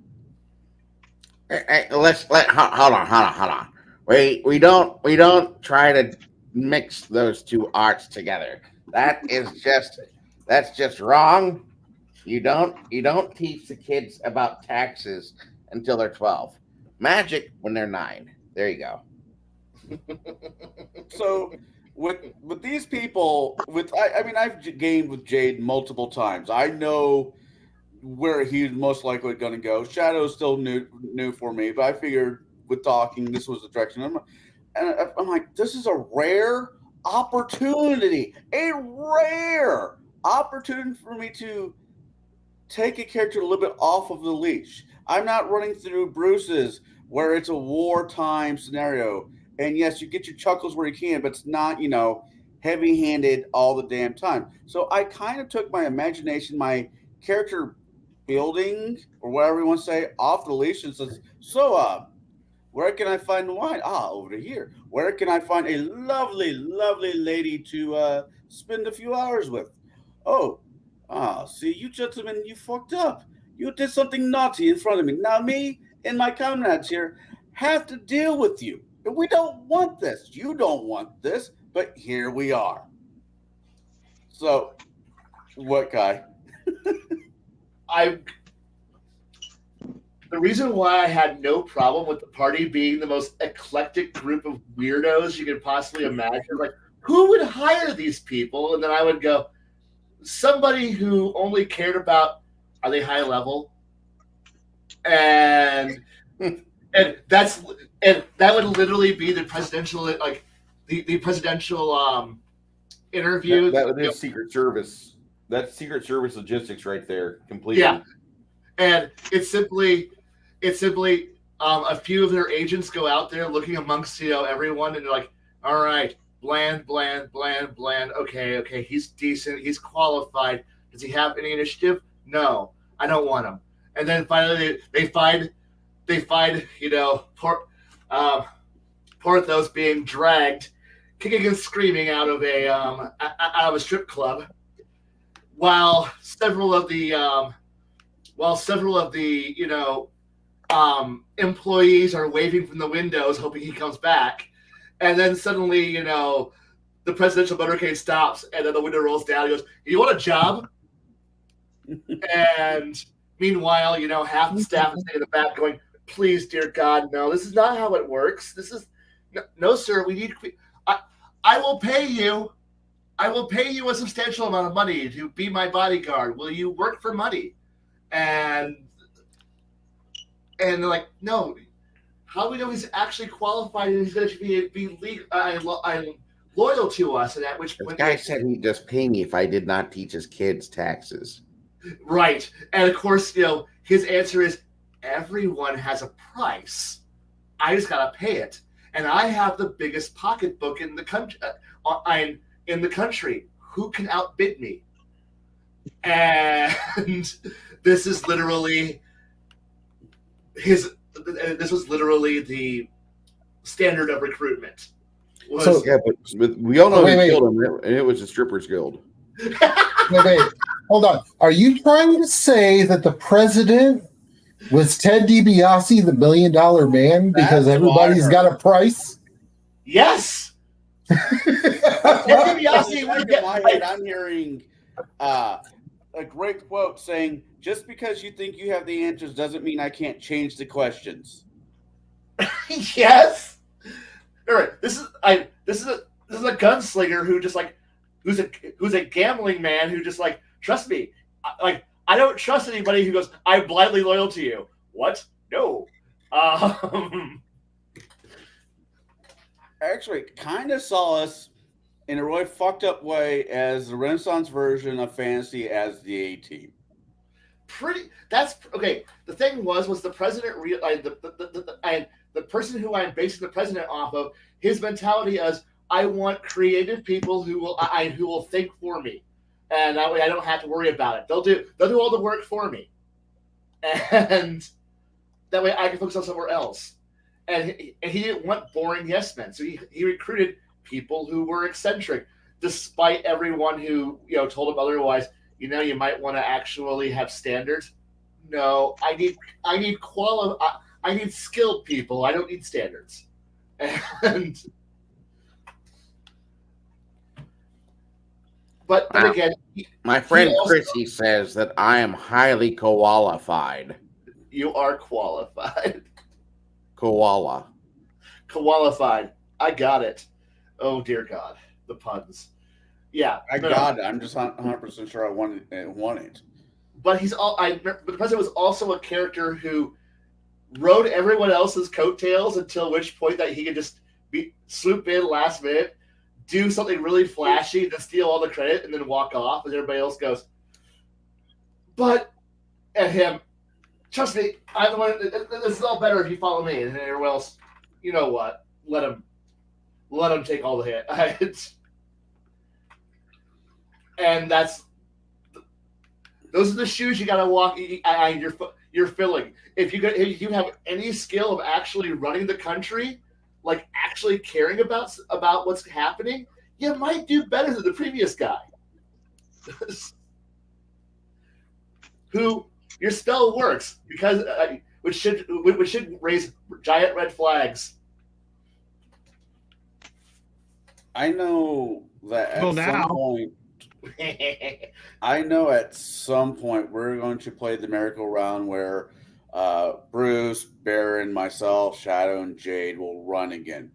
Hey, hold on. We don't try to mix those two arts together. That's just wrong. You don't teach the kids about taxes until they're 12. Magic when they're 9. There you go. So with these people, I've gamed with Jaide multiple times. I know where he's most likely going to go. Shadow's still new for me, but I figured with talking, this was the direction. I'm like, this is a rare opportunity, for me to take a character a little bit off of the leash. I'm not running through Bruce's where it's a wartime scenario. And yes, you get your chuckles where you can, but it's not, heavy-handed all the damn time. So I kind of took my imagination, my character building, or whatever you want to say, off the leash and says, where can I find wine? Over here. Where can I find a lovely, lovely lady to spend a few hours with? See, you gentlemen, you fucked up. You did something naughty in front of me. Now me and my comrades here have to deal with you. And we don't want this. You don't want this, but here we are. So, what, Kai? The reason why I had no problem with the party being the most eclectic group of weirdos you could possibly imagine, like, who would hire these people? And then I would go, somebody who only cared about, are they high level? And that would literally be the presidential, like, the presidential interview. That would be Secret Service. That's Secret Service logistics right there, completely. Yeah. And it's simply a few of their agents go out there looking amongst everyone, and they're like, all right, bland. Okay, he's decent, he's qualified. Does he have any initiative? No, I don't want him. And then finally they find Porthos being dragged, kicking and screaming out of a strip club, while several of the employees are waving from the windows, hoping he comes back. And then suddenly, the presidential motorcade stops, and then the window rolls down. He goes, "You want a job?" And meanwhile, half the staff is in the back going, "Please, dear God, no, this is not how it works. This is no, sir. We need. I will pay you. I will pay you a substantial amount of money to be my bodyguard. Will you work for money?" And they're like, "No. How do we know he's actually qualified and he's going to be loyal to us?" And at which point, the guy said he'd just pay me if I did not teach his kids taxes. Right. And of course, his answer is, everyone has a price. I just got to pay it. And I have the biggest pocketbook in the country. Who can outbid me? And this is literally this was literally the standard of recruitment. Yeah, but we all know who killed him, and it was the Strippers Guild. Wait, hold on. Are you trying to say that the president was Ted DiBiase, the $1 million man, because everybody's got a price? Yes. Ted DiBiase would get my head. I'm hearing a great quote saying, "Just because you think you have the answers doesn't mean I can't change the questions." Yes. All right. This is a gunslinger who just like who's a gambling man who just like trust me. I don't trust anybody who goes I'm blindly loyal to you. What? No. Actually, kind of saw us in a really fucked up way as the Renaissance version of fantasy as the A-Team. That's okay. The thing was the president the person who I'm basing the president off of, his mentality is I want creative people who will think for me, and that way I don't have to worry about it. They'll do all the work for me, and that way I can focus on somewhere else. And he didn't want boring yes men, so he recruited people who were eccentric, despite everyone who told him otherwise. You might want to actually have standards. No, I need skilled people. I don't need standards. But again, my friend Chrissy says that I am highly qualified. You are qualified. Qualified. I got it. Oh dear God, the puns. Yeah, I got it. I'm just not 100% sure I want it. But the president was also a character who rode everyone else's coattails until which point that he could just swoop in last minute, do something really flashy, then steal all the credit, and then walk off, and everybody else goes. But at him, trust me, I'm the one. This is all better if you follow me, and everyone else. You know what? Let him take all the hit. And those are the shoes you got to walk. You're filling. If you have any skill of actually running the country, like actually caring about what's happening, you might do better than the previous guy. Who your spell works because which should raise giant red flags. I know that at some point. I know at some point we're going to play the miracle round where Bruce, Baron, myself, Shadow, and Jade will run again.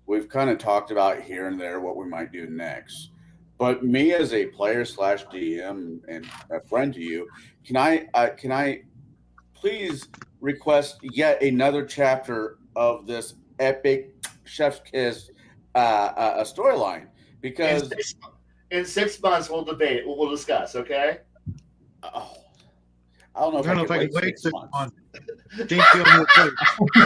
We've kind of talked about here and there what we might do next. But me as a player / DM and a friend to you, can I please request yet another chapter of this epic Chef's Kiss a storyline? Because in 6 months we'll debate. We'll discuss. Okay. I don't know if I can wait 6 months. There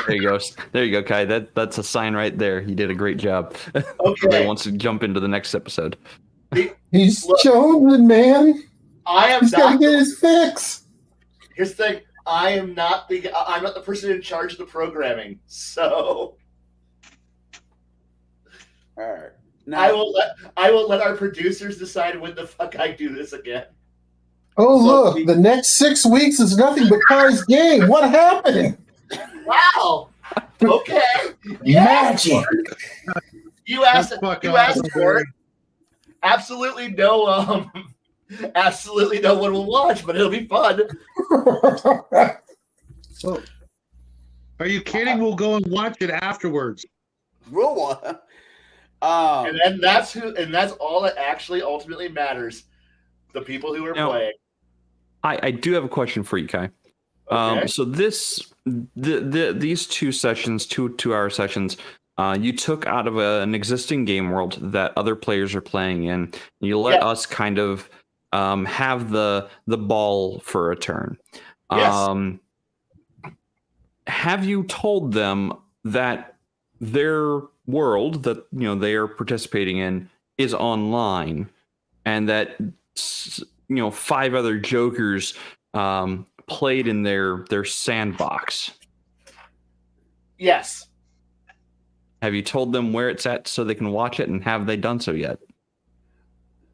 you go. There you go, Kai. That's a sign right there. You did a great job. Okay. Everybody wants to jump into the next episode. He's chosen, man. He's got to get his fix. Here's the thing. I'm not the person in charge of the programming. So all right. Now, I will let our producers decide when the fuck I do this again. Oh, look, the next 6 weeks is nothing but Kai's game. What happened? Wow. Okay. Magic. You asked for it. Absolutely no one will watch, but it'll be fun. So, are you kidding? We'll go and watch it afterwards. We'll watch. And that's all that actually ultimately matters. The people who are playing. I do have a question for you, Kai. Okay. So these 2 sessions, 2-hour sessions, you took out of an existing game world that other players are playing in. You let us kind of have the ball for a turn. Yes. Have you told them that their world that they are participating in is online, and that 5 other jokers played in their sandbox? Yes. Have you told them where it's at so they can watch it, and have they done so yet?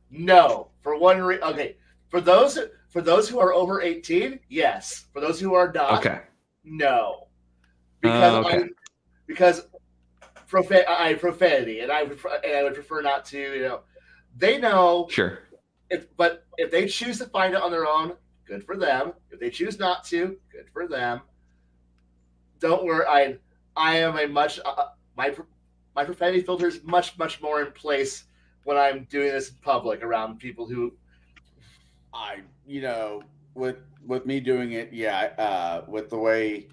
No. For one reason. Okay. For those who are over 18, yes. For those who are not, no. Because profanity, and I would prefer not to. They know. Sure. But if they choose to find it on their own, good for them. If they choose not to, good for them. Don't worry. I am a much my profanity filter is much more in place when I'm doing this in public around people who with me doing it, with the way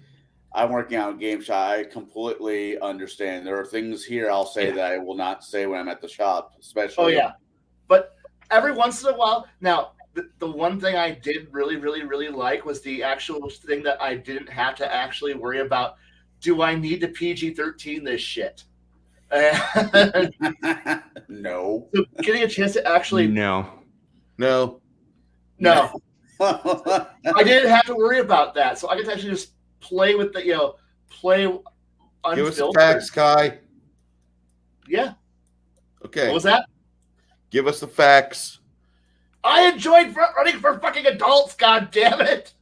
I'm working out in game shop, I completely understand. There are things here I'll say that I will not say when I'm at the shop, especially. Oh yeah, but every once in a while, now the one thing I did really like was the actual thing that I didn't have to actually worry about. Do I need to PG-13 this shit? No. So getting a chance to actually No. I didn't have to worry about that, so I could actually just play with the play unfiltered. Give us the facts, Kai. Yeah. Okay. What was that? Give us the facts. I enjoyed running for fucking adults. God damn it!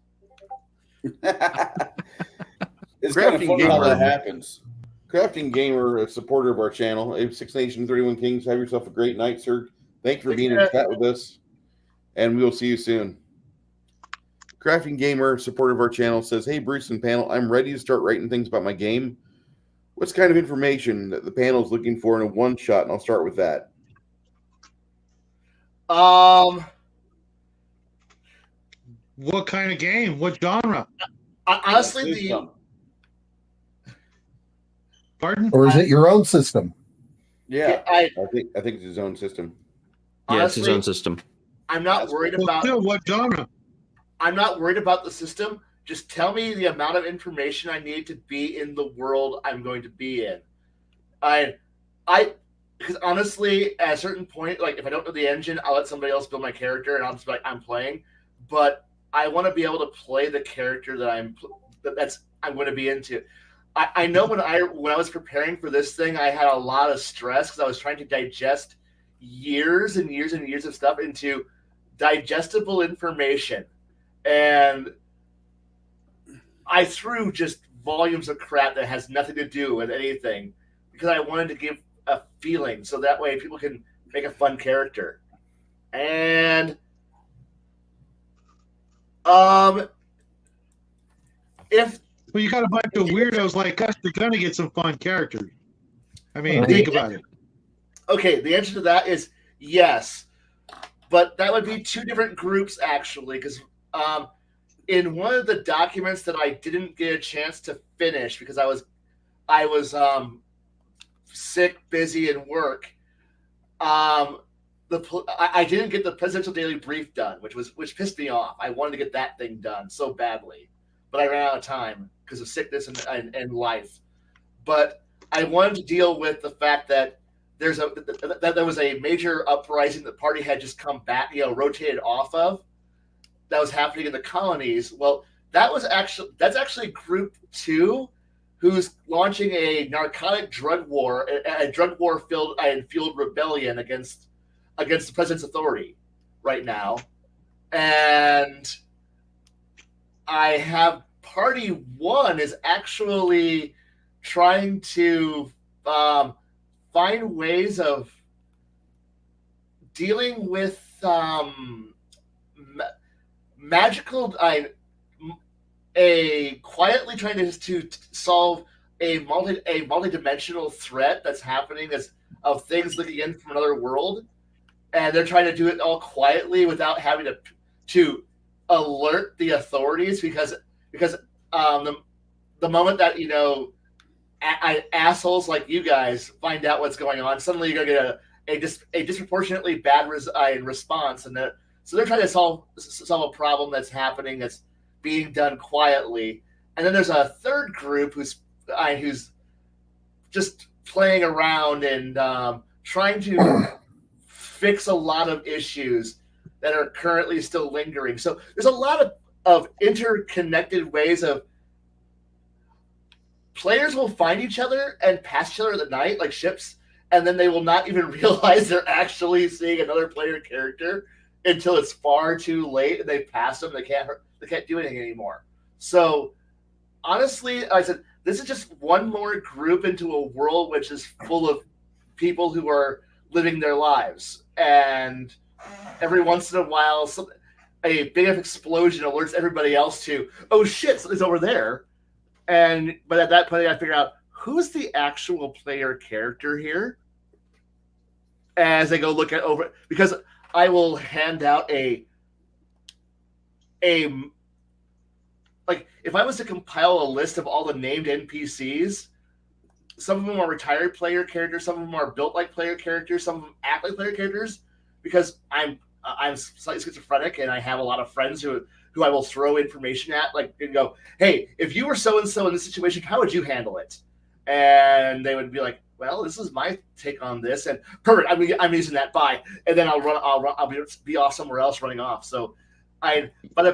It's kind of funny how that happens. Crafting Gamer, a supporter of our channel, 6 Nation 31 Kings. Have yourself a great night, sir. Thank you for being in chat with us, and we will see you soon. Crafting Gamer, supporter of our channel, says, "Hey, Bruce and panel, I'm ready to start writing things about my game. What's kind of information that the panel is looking for in a one-shot?" And I'll start with that. What kind of game? What genre? Honestly, Pardon? Or is it your own system? Yeah, I think it's his own system. Yeah, it's his honestly, own system. I'm not worried Well, about. still, what genre? I'm not worried about the system. Just tell me the amount of information I need to be in the world I'm going to be in. Because honestly, at a certain point, like if I don't know the engine, I'll let somebody else build my character, and I'll just be like, I'm playing. But I want to be able to play the character that I'm going to be into. I know when I was preparing for this thing, I had a lot of stress because I was trying to digest years and years and years of stuff into digestible information. And I threw just volumes of crap that has nothing to do with anything because I wanted to give a feeling so that way people can make a fun character. And if Well, you got a bunch of weirdos like us. You're gonna get some fun characters. I mean, think about it. Okay, the answer to that is yes, but that would be two different groups actually, because in one of the documents that I didn't get a chance to finish because I was sick, busy, and work. I didn't get the presidential daily brief done, which pissed me off. I wanted to get that thing done so badly, but I ran out of time because of sickness and life. But I wanted to deal with the fact that there was a major uprising the party had just come back, rotated off of, that was happening in the colonies. Well, that's actually Group 2, who's launching a narcotic drug war, a drug war fueled rebellion against the president's authority right now, and I have Party 1 is actually trying to find ways of dealing with magical. Quietly trying to solve a multi-dimensional threat that's happening of things looking in from another world, and they're trying to do it all quietly without having to alert the authorities because the moment that assholes like you guys find out what's going on, suddenly you're gonna get a disproportionately bad response, and so they're trying to solve a problem that's happening that's being done quietly. And then there's a third group who's just playing around and trying to fix a lot of issues that are currently still lingering. So there's a lot of interconnected ways of players will find each other and pass each other at the night like ships, and then they will not even realize they're actually seeing another player character until it's far too late and they've passed them. They can't do anything anymore. So honestly, I said this is just one more group into a world which is full of people who are living their lives, and every once in a while a big explosion alerts everybody else to, oh shit, something's over there. But at that point I figure out who's the actual player character here? As I go look at over, because I will hand out a like, if I was to compile a list of all the named NPCs, some of them are retired player characters, some of them are built like player characters, some of them act like player characters, because I'm slightly schizophrenic and I have a lot of friends who I will throw information at, like, and go, hey, if you were so and so in this situation, how would you handle it? And they would be like, well, this is my take on this, and perfect. I'm using that. Bye, and then I'll be off somewhere else, running off. So it's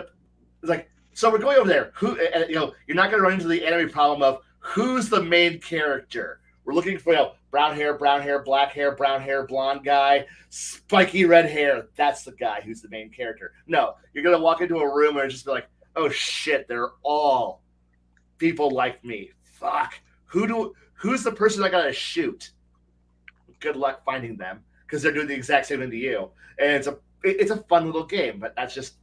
like, so we're going over there. Who, and, you know, you're not going to run into the enemy problem of who's the main character. We're looking for, you know, brown hair, black hair, brown hair, blonde guy, spiky red hair. That's the guy who's the main character. No, you're going to walk into a room and just be like, oh shit, they're all people like me. Fuck. Who's the person I got to shoot? Good luck finding them, because they're doing the exact same thing to you. And it's a fun little game, but that's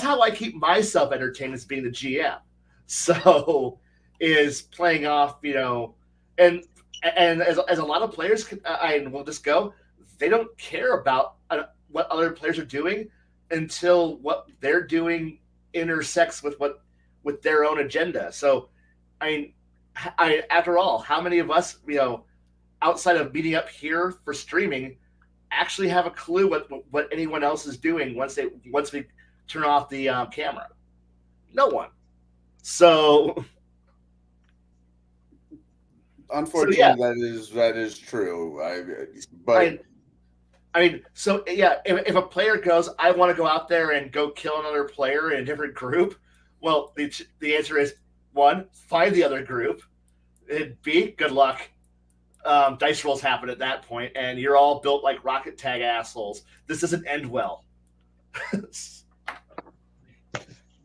how I keep myself entertained, as being the GM. So is playing off, you know, and as a lot of players, I will just go, they don't care about what other players are doing until what they're doing intersects with their own agenda. So, I after all, how many of us, you know, outside of meeting up here for streaming, actually have a clue what anyone else is doing once we turn off the camera? No one. So, unfortunately, that is true. So yeah, if a player goes, I want to go out there and go kill another player in a different group, well, the answer is, one, find the other group, and B, good luck. Dice rolls happen at that point, and you're all built like rocket tag assholes. This doesn't end well.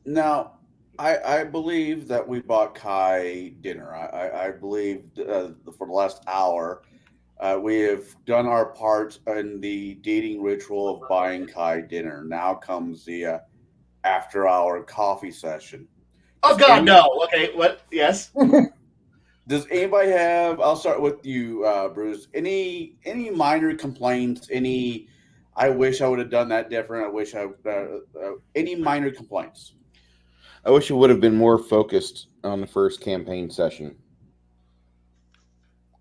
Now, I believe that we bought Kai dinner. I believe for the last hour, we have done our part in the dating ritual of buying Kai dinner. Now comes the after-hour coffee session. Oh God, no. Okay, what? Yes. Does anybody have? I'll start with you, Bruce. Any minor complaints? I wish I would have done that different. I wish any minor complaints? I wish it would have been more focused on the first campaign session.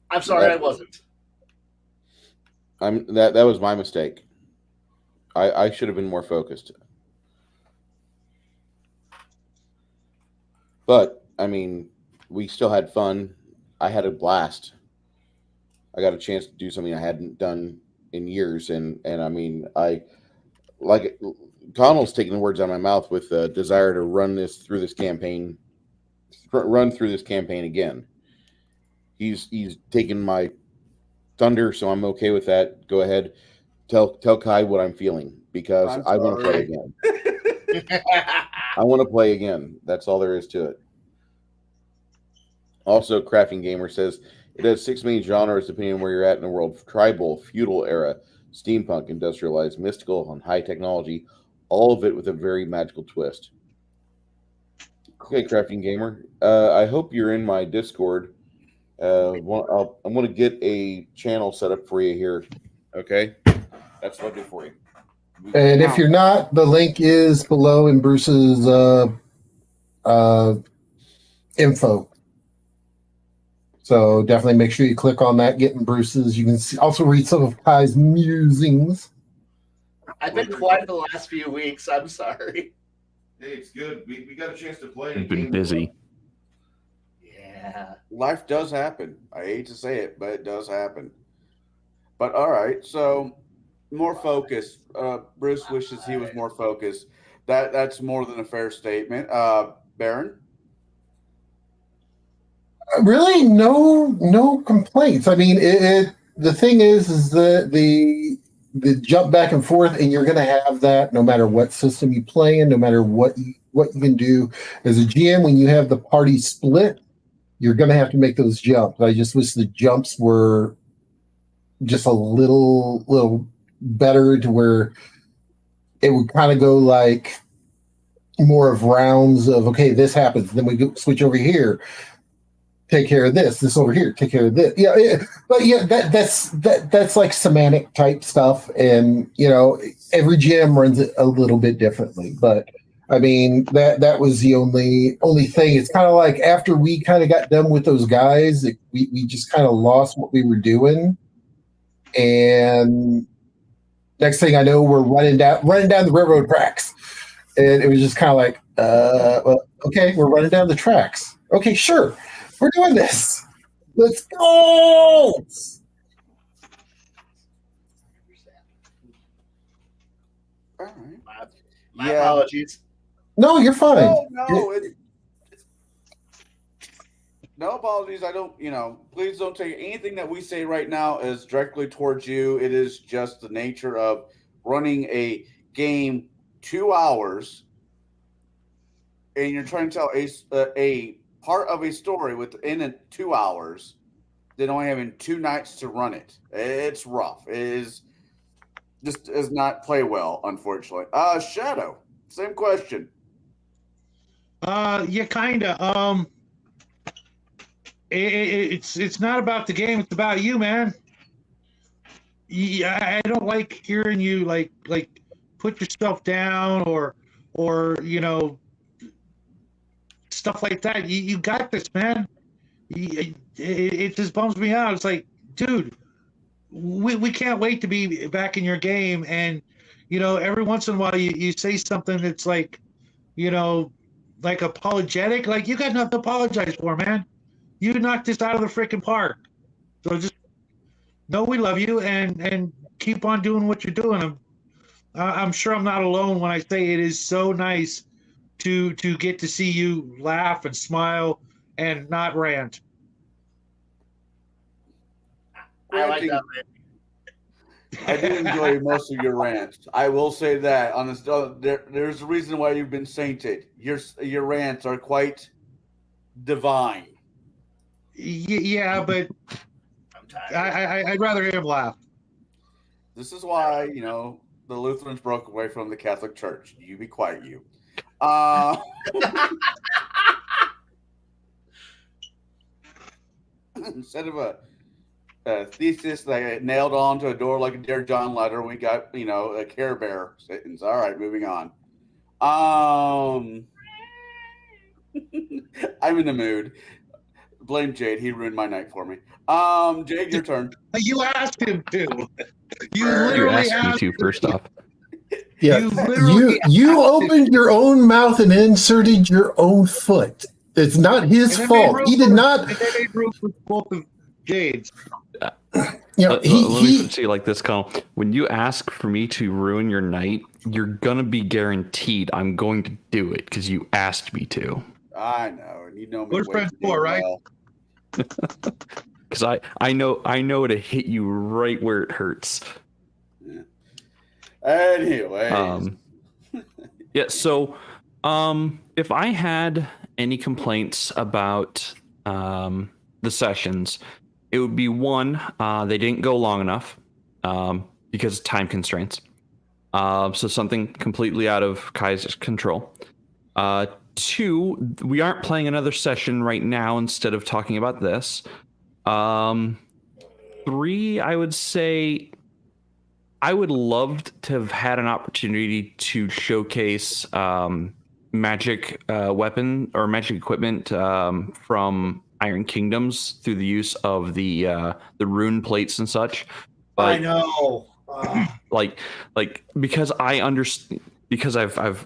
I'm sorry, I wasn't. That was my mistake. I should have been more focused. But I mean, we still had fun. I had a blast. I got a chance to do something I hadn't done in years, and I mean, Connell's taking the words out of my mouth with the desire to run through this campaign again. He's taken my thunder, so I'm okay with that. Go ahead, tell Kai what I'm feeling, because I want to play again. I want to play again. That's all there is to it. Also, Crafting Gamer says it has 6 main genres depending on where you're at in the world: tribal, feudal era, steampunk, industrialized, mystical, and high technology. All of it with a very magical twist. Okay, Crafting Gamer. I hope you're in my Discord. I'm going to get a channel set up for you here. Okay? That's what I do for you. And if you're not, the link is below in Bruce's info. So definitely make sure you click on that, get in Bruce's. You can also read some of Kai's musings. I've been quiet for the last few weeks. I'm sorry. Hey, it's good. We got a chance to play. I've been busy. Yeah. Life does happen. I hate to say it, but it does happen. But all right, so more focus. Bruce wishes he was more focused. That's more than a fair statement. Baron? Really, no complaints. I mean, the thing is that the jump back and forth, and you're going to have that no matter what system you play in, no matter what you can do as a GM. When you have the party split, you're going to have to make those jumps. I just wish the jumps were just a little better, to where it would kind of go like more of rounds of, okay, this happens, then we switch over here. take care of this over here, take care of this. But yeah, that's like semantic type stuff, and every GM runs it a little bit differently. But I mean, that was the only thing. It's kind of like after we kind of got done with those guys, we just kind of lost what we were doing, and next thing I know, we're running down the railroad tracks, and it was just kind of like, well, okay, we're running down the tracks. Okay, sure, we're doing this. Let's go. All right. My apologies. No, you're fine. No apologies. I don't, please don't take anything that we say right now as directly towards you. It is just the nature of running a game 2 hours, and you're trying to tell a part of a story within 2 hours, then only having 2 nights to run it. It's rough. It does not play well, unfortunately. Shadow, same question. Yeah, kinda. It's not about the game. It's about you, man. Yeah, I don't like hearing you like put yourself down or stuff like that. You got this, man. It just bums me out. It's like, dude, we can't wait to be back in your game. And every once in a while you say something that's like apologetic. Like, you got nothing to apologize for, man. You knocked this out of the freaking park. So just know we love you and keep on doing what you're doing. I'm sure I'm not alone when I say it is so nice to get to see you laugh and smile and not rant. I like that, man. I do enjoy most of your rants. I will say that. There's a reason why you've been sainted. Your rants are quite divine. Yeah, but I'd rather hear him laugh. This is why, the Lutherans broke away from the Catholic Church. You be quiet, you. Instead of a thesis that nailed onto a door like a Dear John letter, we got, a Care Bear sentence. All right, moving on. I'm in the mood. Blame Jaide. He ruined my night for me. Jaide, your turn. You asked him to. You asked me to, first off. Yeah, you opened your own mouth and inserted your own foot. It's not his fault. He did not. They made room for both of Jaide's. Let me see like this, Colin. When you ask for me to ruin your night, you're gonna be guaranteed I'm going to do it because you asked me to. I know, and you know me. We're friends for, right? Because I know to hit you right where it hurts. Yeah. Anyway. Yeah. So, if I had any complaints about the sessions, it would be one, they didn't go long enough because of time constraints. So something completely out of Kai's control. 2, we aren't playing another session right now instead of talking about this. 3, I would say I would love to have had an opportunity to showcase magic weapon or magic equipment from Iron Kingdoms through the use of the rune plates and such. But, I know. Like because I understand, because I've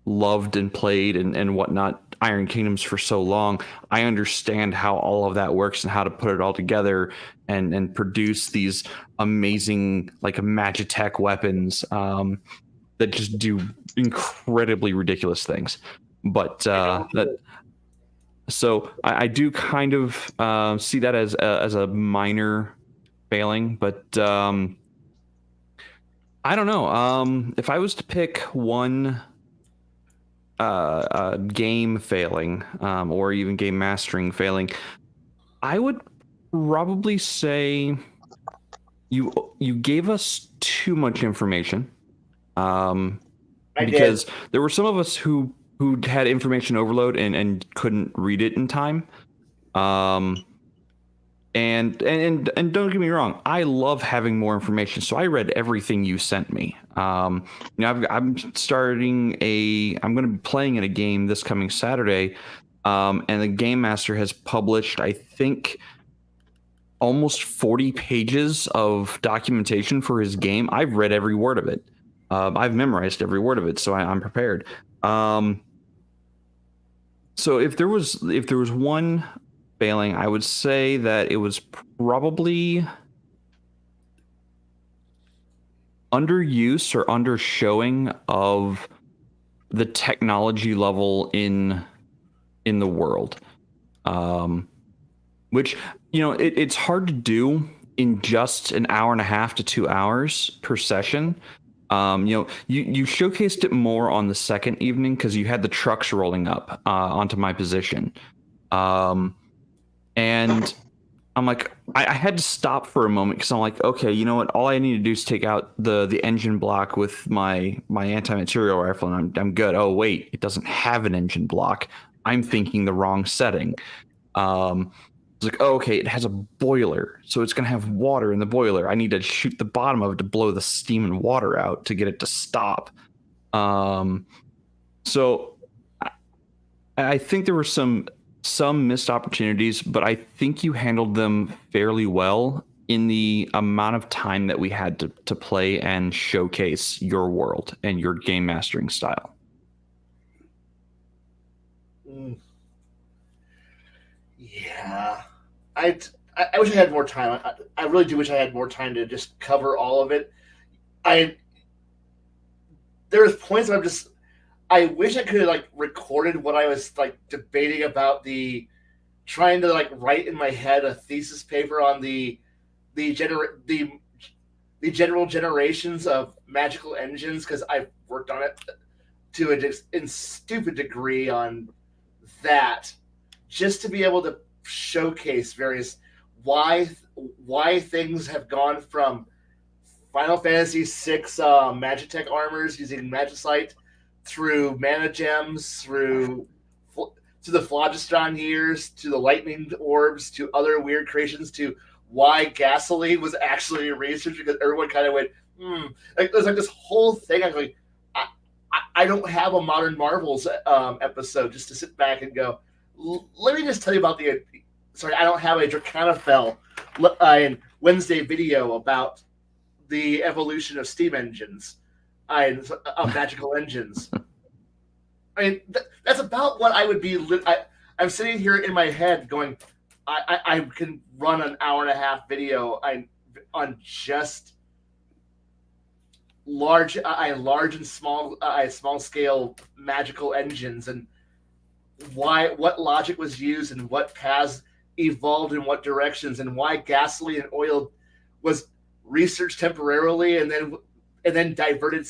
loved and played and whatnot Iron Kingdoms for so long, I understand how all of that works and how to put it all together and produce these amazing like Magitech weapons that just do incredibly ridiculous things. But so I do kind of see that as a minor failing, but I don't know. If I was to pick one game failing or even game mastering failing, I would probably say you gave us too much information. Because there were some of us who had information overload and couldn't read it in time. And don't get me wrong, I love having more information. So I read everything you sent me. I'm going to be playing in a game this coming Saturday. And the GameMaster has published, I think, almost 40 pages of documentation for his game. I've read every word of it. I've memorized every word of it, so I'm prepared. So if there was one failing, I would say that it was probably underuse or undershowing of the technology level in the world. Which, it's hard to do in just an hour and a half to 2 hours per session. You showcased it more on the second evening because you had the trucks rolling up onto my position. And I'm like, I had to stop for a moment because I'm like, okay, you know what? All I need to do is take out the engine block with my anti-material rifle, and I'm good. Oh wait, it doesn't have an engine block. I'm thinking the wrong setting. It's like, oh, okay, it has a boiler, so it's gonna have water in the boiler. I need to shoot the bottom of it to blow the steam and water out to get it to stop. So I think there were some missed opportunities, but I think you handled them fairly well in the amount of time that we had to play and showcase your world and your game mastering style. Yeah, I wish I had more time. I really do wish I had more time to just cover all of it. There's points where I wish I could have recorded what I was debating about, trying to write in my head a thesis paper on the general generations of magical engines, because I've worked on it to a stupid degree on that, just to be able to showcase various why things have gone from Final Fantasy VI Magitech armors using Magicite through mana gems, through to the Phlogiston years, to the lightning orbs, to other weird creations, to why gasoline was actually researched, because everyone kind of went, there's this whole thing. I'm like, I don't have a Modern Marvels episode just to sit back and go, let me just tell you about I don't have a Dracanafell Wednesday video about the evolution of steam engines, of magical engines. I mean, that's about what I would be. I'm sitting here in my head going, I can run an hour and a half video on just large and small scale magical engines, and what logic was used and what paths evolved in what directions, and why gasoline and oil was researched temporarily and then diverted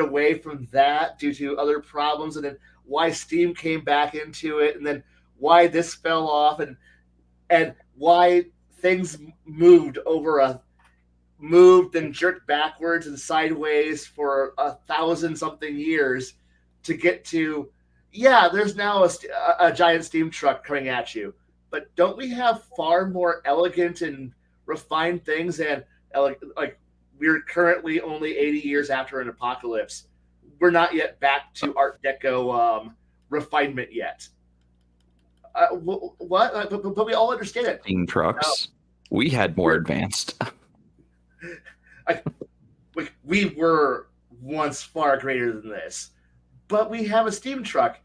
away from that due to other problems, and then why steam came back into it, and then why this fell off, and why things moved and jerked backwards and sideways for 1,000-something years to get to, there's now a giant steam truck coming at you. But don't we have far more elegant and refined things? And we're currently only 80 years after an apocalypse. We're not yet back to Art Deco refinement yet. What? But we all understand it. Steam trucks. We had more advanced. We were once far greater than this. But we have a steam truck.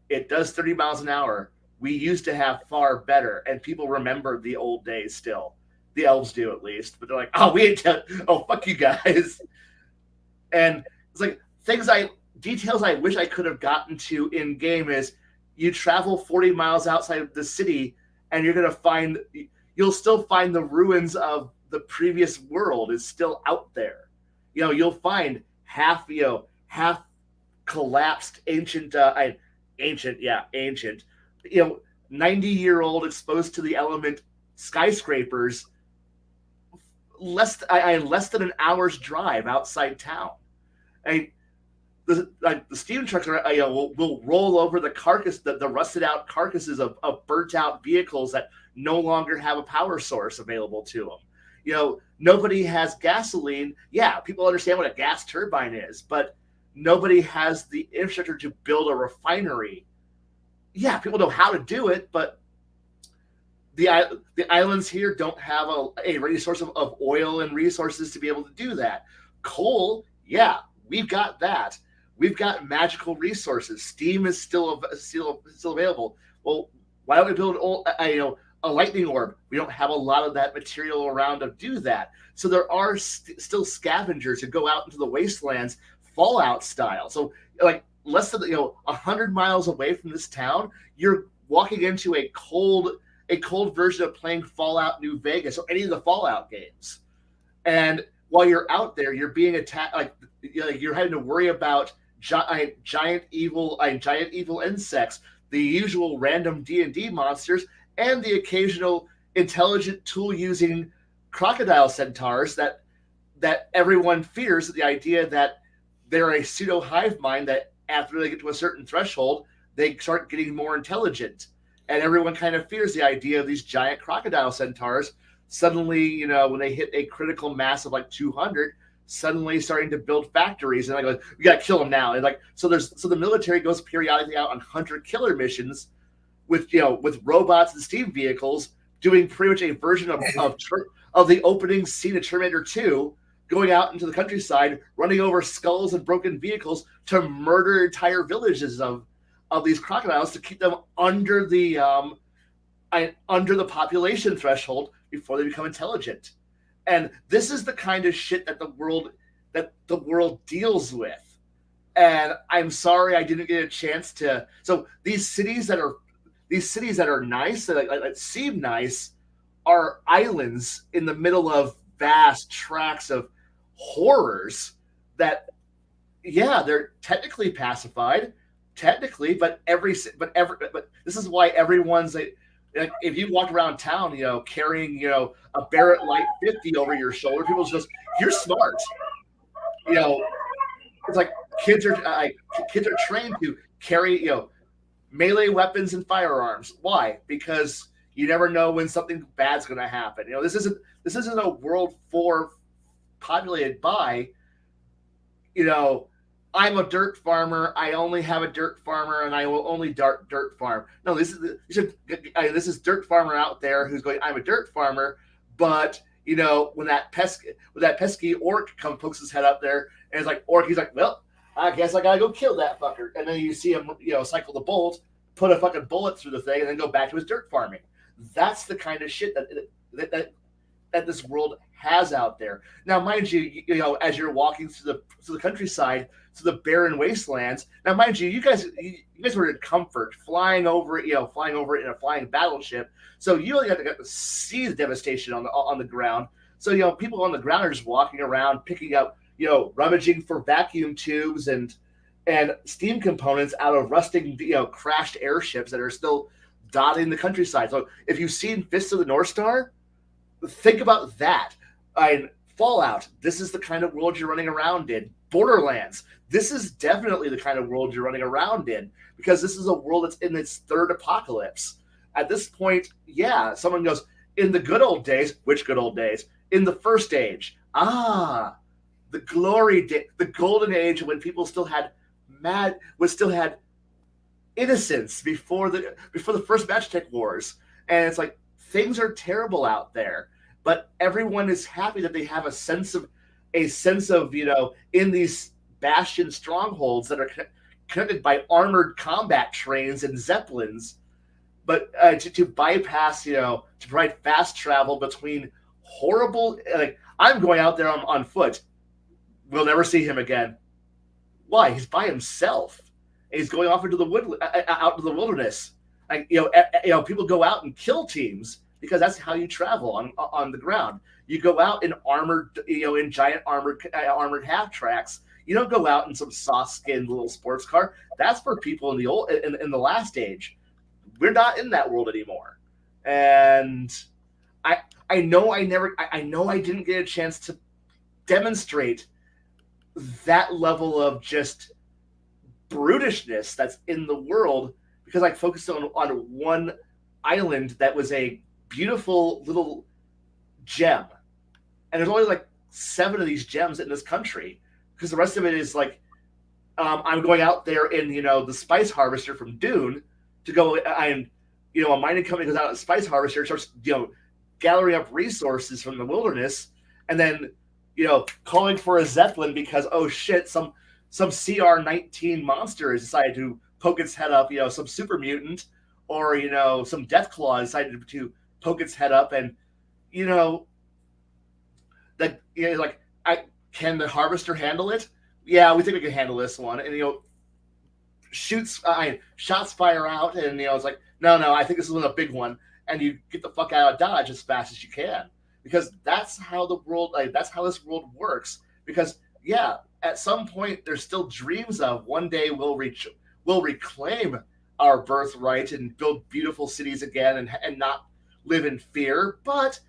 It does 30 miles an hour. We used to have far better, and people remember the old days still. The elves do, at least. But they're like, fuck you guys. And it's like details I wish I could have gotten to in game is, you travel 40 miles outside of the city, and you'll still find the ruins of the previous world is still out there. You'll find half collapsed ancient 90-year-old exposed to the element skyscrapers less than an hour's drive outside town. The the steam trucks are, will roll over the carcass, the rusted out carcasses of burnt out vehicles that no longer have a power source available to them. Nobody has gasoline. Yeah, people understand what a gas turbine is, but nobody has the infrastructure to build a refinery. Yeah, people know how to do it, but the islands here don't have a ready source of oil and resources to be able to do that. Coal, yeah, we've got that. We've got magical resources. Steam is still available. Well, why don't we build a lightning orb? We don't have a lot of that material around to do that. So there are still scavengers who go out into the wastelands, Fallout style. So like less than 100 miles away from this town, you're walking into a cold version of playing Fallout New Vegas or any of the Fallout games. And while you're out there, you're being attacked. Like you're having to worry about giant evil insects, the usual random D&D monsters, and the occasional intelligent tool using crocodile centaurs that everyone fears. The idea that they're a pseudo hive mind that after they get to a certain threshold, they start getting more intelligent, and everyone kind of fears the idea of these giant crocodile centaurs suddenly, when they hit a critical mass of like 200, suddenly starting to build factories, and like we gotta kill them now. And so the military goes periodically out on hunter-killer missions with robots and steam vehicles, doing pretty much a version of the opening scene of Terminator 2, going out into the countryside, running over skulls and broken vehicles to murder entire villages of these crocodiles to keep them under the population threshold before they become intelligent. And this is the kind of shit that the world deals with. And I'm sorry I didn't get a chance to. So these cities that are nice, that seem nice, are islands in the middle of vast tracts of horrors that, yeah, they're technically pacified, but this is why everyone's if you walk around town, carrying, a Barrett Light 50 over your shoulder, people just, you're smart. It's like kids are trained to carry, melee weapons and firearms. Why? Because you never know when something bad's going to happen. This isn't a world 4 populated by, I'm a dirt farmer. I only have a dirt farmer, and I will only dirt farm. No, this is dirt farmer out there who's going, I'm a dirt farmer, but when that pesky orc pokes his head up there, and it's like orc, he's like, well, I guess I gotta go kill that fucker. And then you see him, cycle the bolt, put a fucking bullet through the thing, and then go back to his dirt farming. That's the kind of shit that this world has out there. Now, mind you, as you're walking through the countryside, to the barren wastelands. Now, mind you, you guys were in comfort, flying over it in a flying battleship. So you only got to see the devastation on the ground. So people on the ground are just walking around, picking up, rummaging for vacuum tubes and steam components out of rusting, crashed airships that are still dotting the countryside. So if you've seen Fist of the North Star, think about that. Fallout, this is the kind of world you're running around in. Borderlands, this is definitely the kind of world you're running around in, because this is a world that's in its third apocalypse. At this point, yeah, someone goes, in the good old days, which good old days? In the first age. The glory day, the golden age when people still had innocence before the first Matchtech Wars. And it's like, things are terrible out there, but everyone is happy that they have a sense of in these bastion strongholds that are connected by armored combat trains and zeppelins, but to bypass, to provide fast travel between horrible, I'm going out there on foot. We'll never see him again. Why? He's by himself. And he's going off into the out to the wilderness. People go out and kill teams because that's how you travel on the ground. You go out in armored, in giant armored half tracks. You don't go out in some soft-skinned little sports car. That's for people in the last age. We're not in that world anymore. And I know I didn't get a chance to demonstrate that level of just brutishness that's in the world because I focused on one island that was a beautiful little gem. And there's only like 7 of these gems in this country because the rest of it is like I'm going out there in the spice harvester from Dune to go. I'm a mining company goes out in spice harvester, starts gathering up resources from the wilderness, and then calling for a zeppelin because oh shit, some CR-19 monster has decided to poke its head up. Some super mutant or some death claw decided to poke its head up, and that like can the harvester handle it? Yeah, we think we can handle this one. And shots fire out, and it's like no, I think this is a big one, and you get the fuck out of Dodge as fast as you can because that's how the world, that's how this world works. Because yeah, at some point there's still dreams of one day we'll reclaim our birthright and build beautiful cities again and not live in fear, but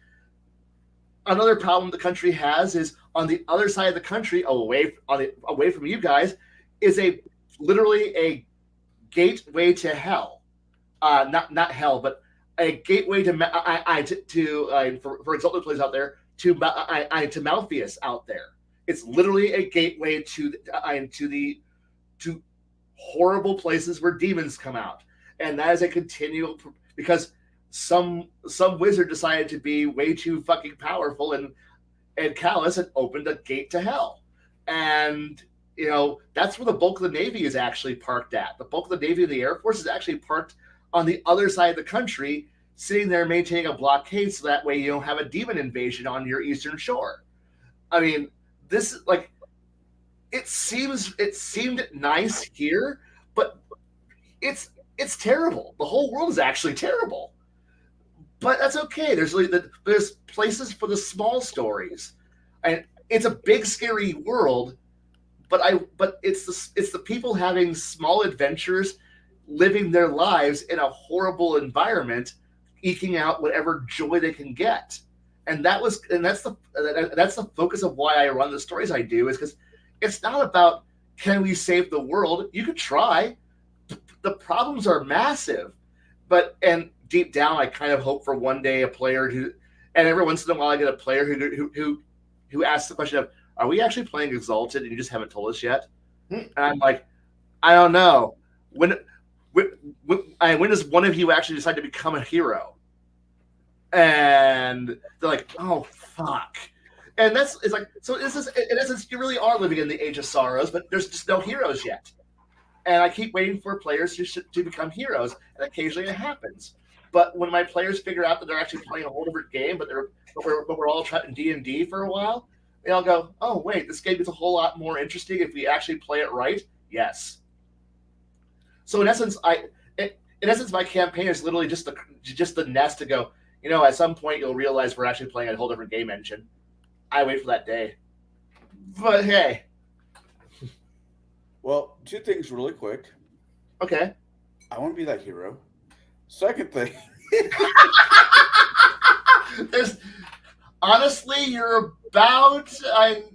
another problem the country has is on the other side of the country, away from you guys, is literally a gateway to hell. Not hell, but a gateway to for example, plays out there to Malpheus out there. It's literally a gateway to horrible places where demons come out, and that is a continual because some wizard decided to be way too fucking powerful and callous and opened a gate to hell. And that's where the bulk of the Navy is actually parked at. The bulk of the Navy and the Air Force is actually parked on the other side of the country, sitting there maintaining a blockade so that way you don't have a demon invasion on your eastern shore. I mean, this like it seemed nice here, but it's terrible. The whole world is actually terrible. But that's okay. There's places for the small stories, and it's a big, scary world. But it's the people having small adventures, living their lives in a horrible environment, eking out whatever joy they can get. And that's the focus of why I run the stories I do, is because it's not about can we save the world. You could try. The problems are massive, and deep down, I kind of hope for one day a player and every once in a while I get a player who asks the question of, are we actually playing Exalted and you just haven't told us yet? And I'm like, I don't know. When does one of you actually decide to become a hero? And they're like, oh, fuck. And it's like, so this is, in essence, you really are living in the Age of Sorrows, but there's just no heroes yet. And I keep waiting for players to become heroes, and occasionally it happens. But when my players figure out that they're actually playing a whole different game, but we're all trapped in D&D for a while, they all go, "Oh wait, this game is a whole lot more interesting if we actually play it right." Yes. So in essence, my campaign is literally just the nest to go. At some point you'll realize we're actually playing a whole different game engine. I wait for that day. But hey. Well, 2 things really quick. Okay. I want to be that hero. Second thing. Honestly, you're about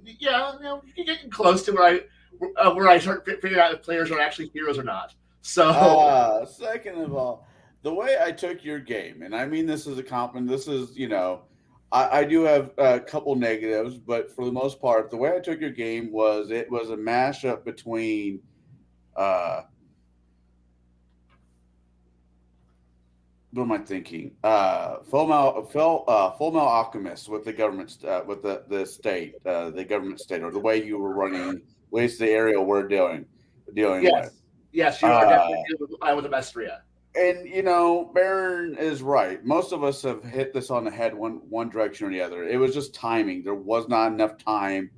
you're getting close to where I start figuring out if players are actually heroes or not. So second of all, the way I took your game, and I mean this is a compliment, this is, I do have a couple negatives, but for the most part, the way I took your game was it was a mashup between what am I thinking? Full Metal Alchemist with the government, with the state, the government state, or the way you were running, waste the area we're dealing with. Yes, you are definitely dealing with the Mestria. And Baron is right. Most of us have hit this on the head one direction or the other. It was just timing. There was not enough time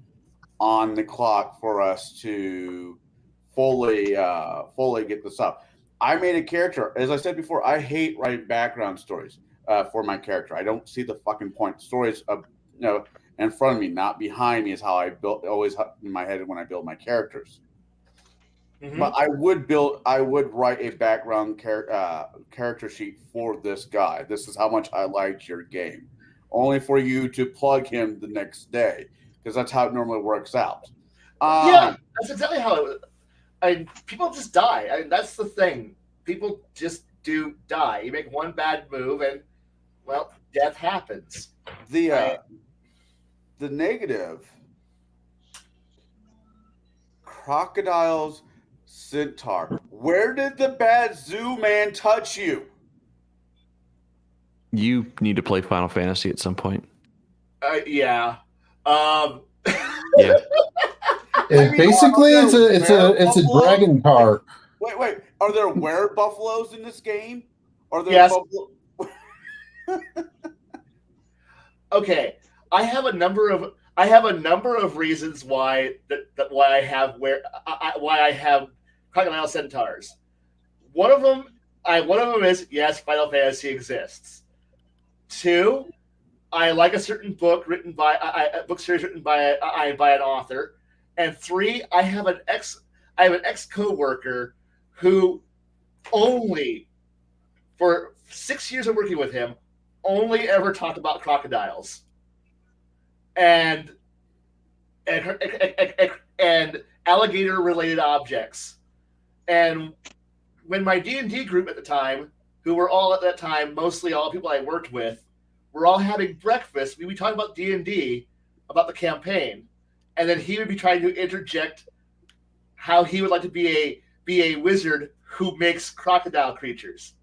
on the clock for us to fully get this up. I made a character. As I said before, I hate writing background stories for my character. I don't see the fucking point. Stories in front of me, not behind me, is how I always in my head when I build my characters. Mm-hmm. But I would write a background character sheet for this guy. This is how much I liked your game. Only for you to plug him the next day, because that's how it normally works out. Yeah, that's exactly how it was. people just die. That's the thing. People just do die. You make one bad move, and well, death happens. The negative, crocodiles, centaur. Where did the bad zoo man touch you? You need to play Final Fantasy at some point. Yeah. Yeah. Basically, it's a dragon car. Wait. Are there were-buffaloes in this game? Are there Yes. buffalo? Okay. I have a number of reasons why I have crocodile centaurs. One of them is yes, Final Fantasy exists. 2, I like a certain book written by a book series written by an author, and 3, I have an ex coworker who only for 6 years of working with him only ever talked about crocodiles and alligator related objects. And when my D&D group at the time, who were all at that time mostly all people I worked with, were all having breakfast, we would talk about D&D, about the campaign, and then he would be trying to interject how he would like to be a wizard who makes crocodile creatures.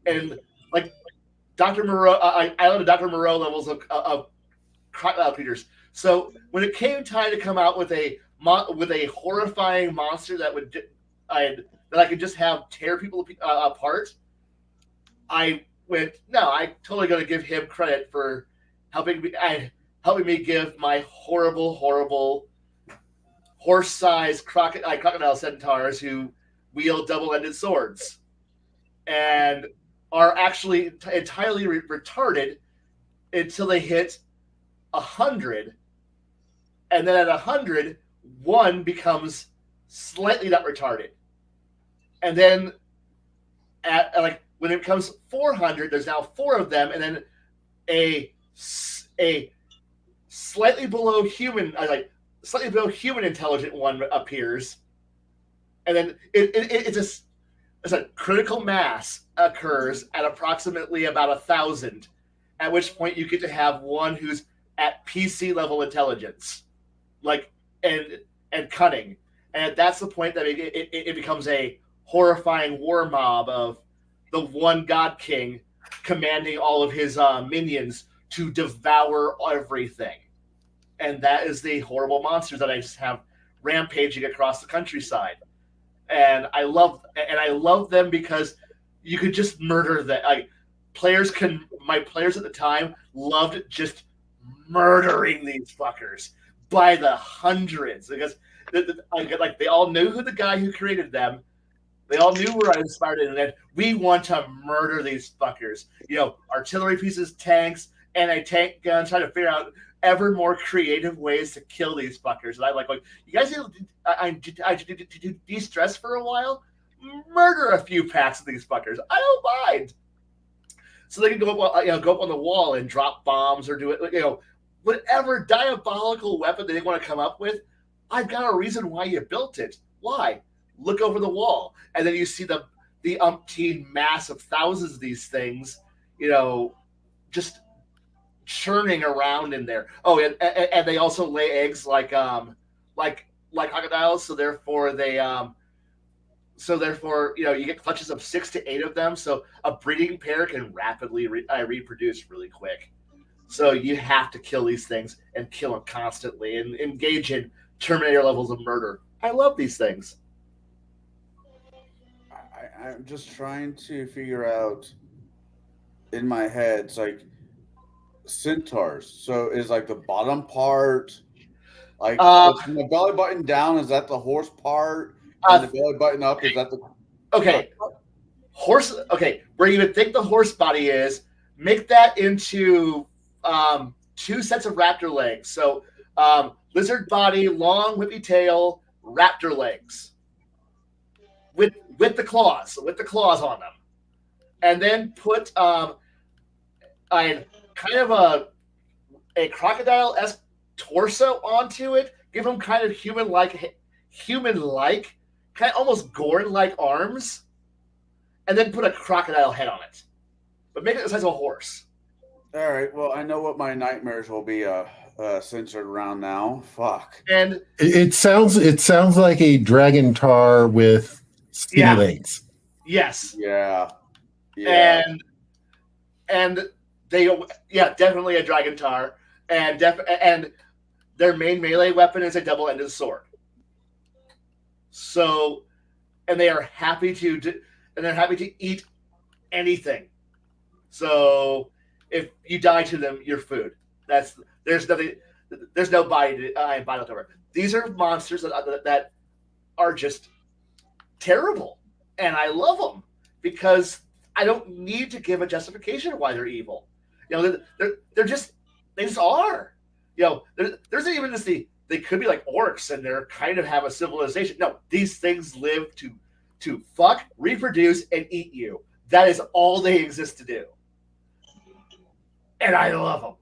And like Dr. Moreau, I learned Dr. Moreau levels of crocodile creatures. So when it came time to come out with a horrifying monster that I could just have tear people apart, I went, no, I'm totally going to give him credit for helping me give my horrible horse-sized crocodile centaurs who wield double-ended swords and are actually entirely retarded until they hit 100, and then at 100, one becomes slightly not retarded, and then at when it becomes 400, there's now 4 of them, and then a slightly below human intelligent one appears, and then it's a critical mass occurs at approximately about 1,000, at which point you get to have one who's at PC level intelligence, and cunning, and that's the point that it becomes a horrifying war mob of the one God King commanding all of his minions to devour everything. And that is the horrible monsters that I just have rampaging across the countryside. And I love them because you could just murder them. My players at the time loved just murdering these fuckers by the hundreds, because they all knew who the guy who created them. They all knew where I inspired it, and then we want to murder these fuckers. Artillery pieces, tanks, anti-tank guns, trying to figure out ever more creative ways to kill these fuckers. And I'm like, you guys need to de-stress for a while? Murder a few packs of these fuckers. I don't mind. So they can go up on the wall and drop bombs or do it, whatever diabolical weapon they want to come up with. I've got a reason why you built it. Why? Look over the wall, and then you see the umpteen mass of thousands of these things, just churning around in there. Oh, and they also lay eggs like crocodiles. So therefore you get clutches of 6 to 8 of them. So a breeding pair can rapidly reproduce really quick. So you have to kill these things and kill them constantly and engage in Terminator levels of murder. I love these things. I'm just trying to figure out in my head. It's like centaurs. So is like the bottom part, from the belly button down, is that the horse part? And the belly button up, is that the horse? Okay, where you would think the horse body is, make that into 2 sets of raptor legs. So lizard body, long whippy tail, raptor legs. With the claws on them, and then put a kind of a crocodile-esque torso onto it. Give them kind of human-like human-like, kind of almost Gorn-like arms, and then put a crocodile head on it, but make it the size of a horse. All right. Well, I know what my nightmares will be centered around now. Fuck. And It sounds like a dragon tar with skinny legs. yes, Yeah. Yeah. and they definitely a dragon tar, and their main melee weapon is a double-ended sword. So, and they are happy to eat anything. So, if you die to them, you're food. There's no bite over. These are monsters that are just terrible, and I love them because I don't need to give a justification of why they're evil. They just are. There's even this they could be like orcs and they're kind of have a civilization. No, these things live to fuck, reproduce, and eat you. That is all they exist to do. And I love them.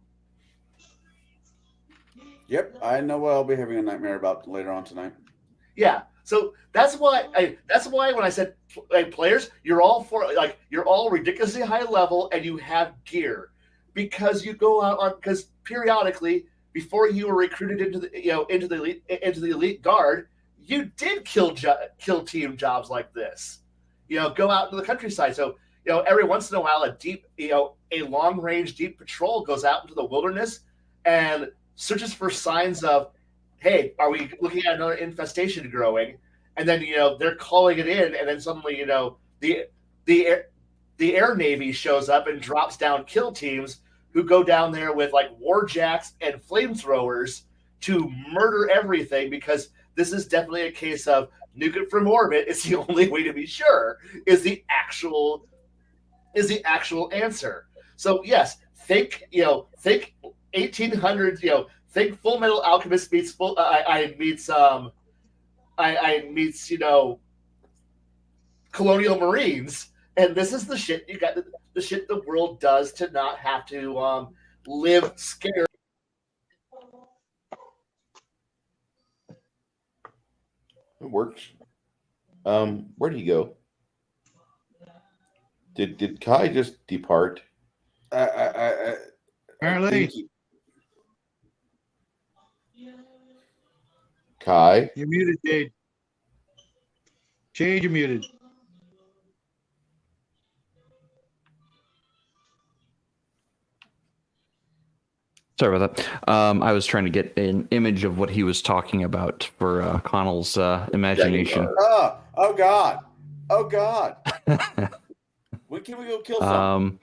Yep, I know what I'll be having a nightmare about later on tonight. Yeah, so that's why when I said players, you're all ridiculously high level and you have gear because you go out on because periodically before you were recruited into the elite guard, you did kill team jobs like this. Go out into the countryside. So every once in a while, a long range deep patrol goes out into the wilderness and searches for signs of, hey, are we looking at another infestation growing? And then they're calling it in, and then suddenly the Air Navy shows up and drops down kill teams who go down there with like warjacks and flamethrowers to murder everything because this is definitely a case of nuke it from orbit. It's the only way to be sure is the actual answer. So yes, think 1800s. Think Full Metal Alchemist meets Colonial Marines, and this is the shit you got. The shit the world does to not have to live scared. It works. Where did he go? Did Kai just depart? Apparently. Kai? You're muted, Jade. Jade, you're muted. Sorry about that. I was trying to get an image of what he was talking about for Connell's imagination. Oh God. When can we go kill some?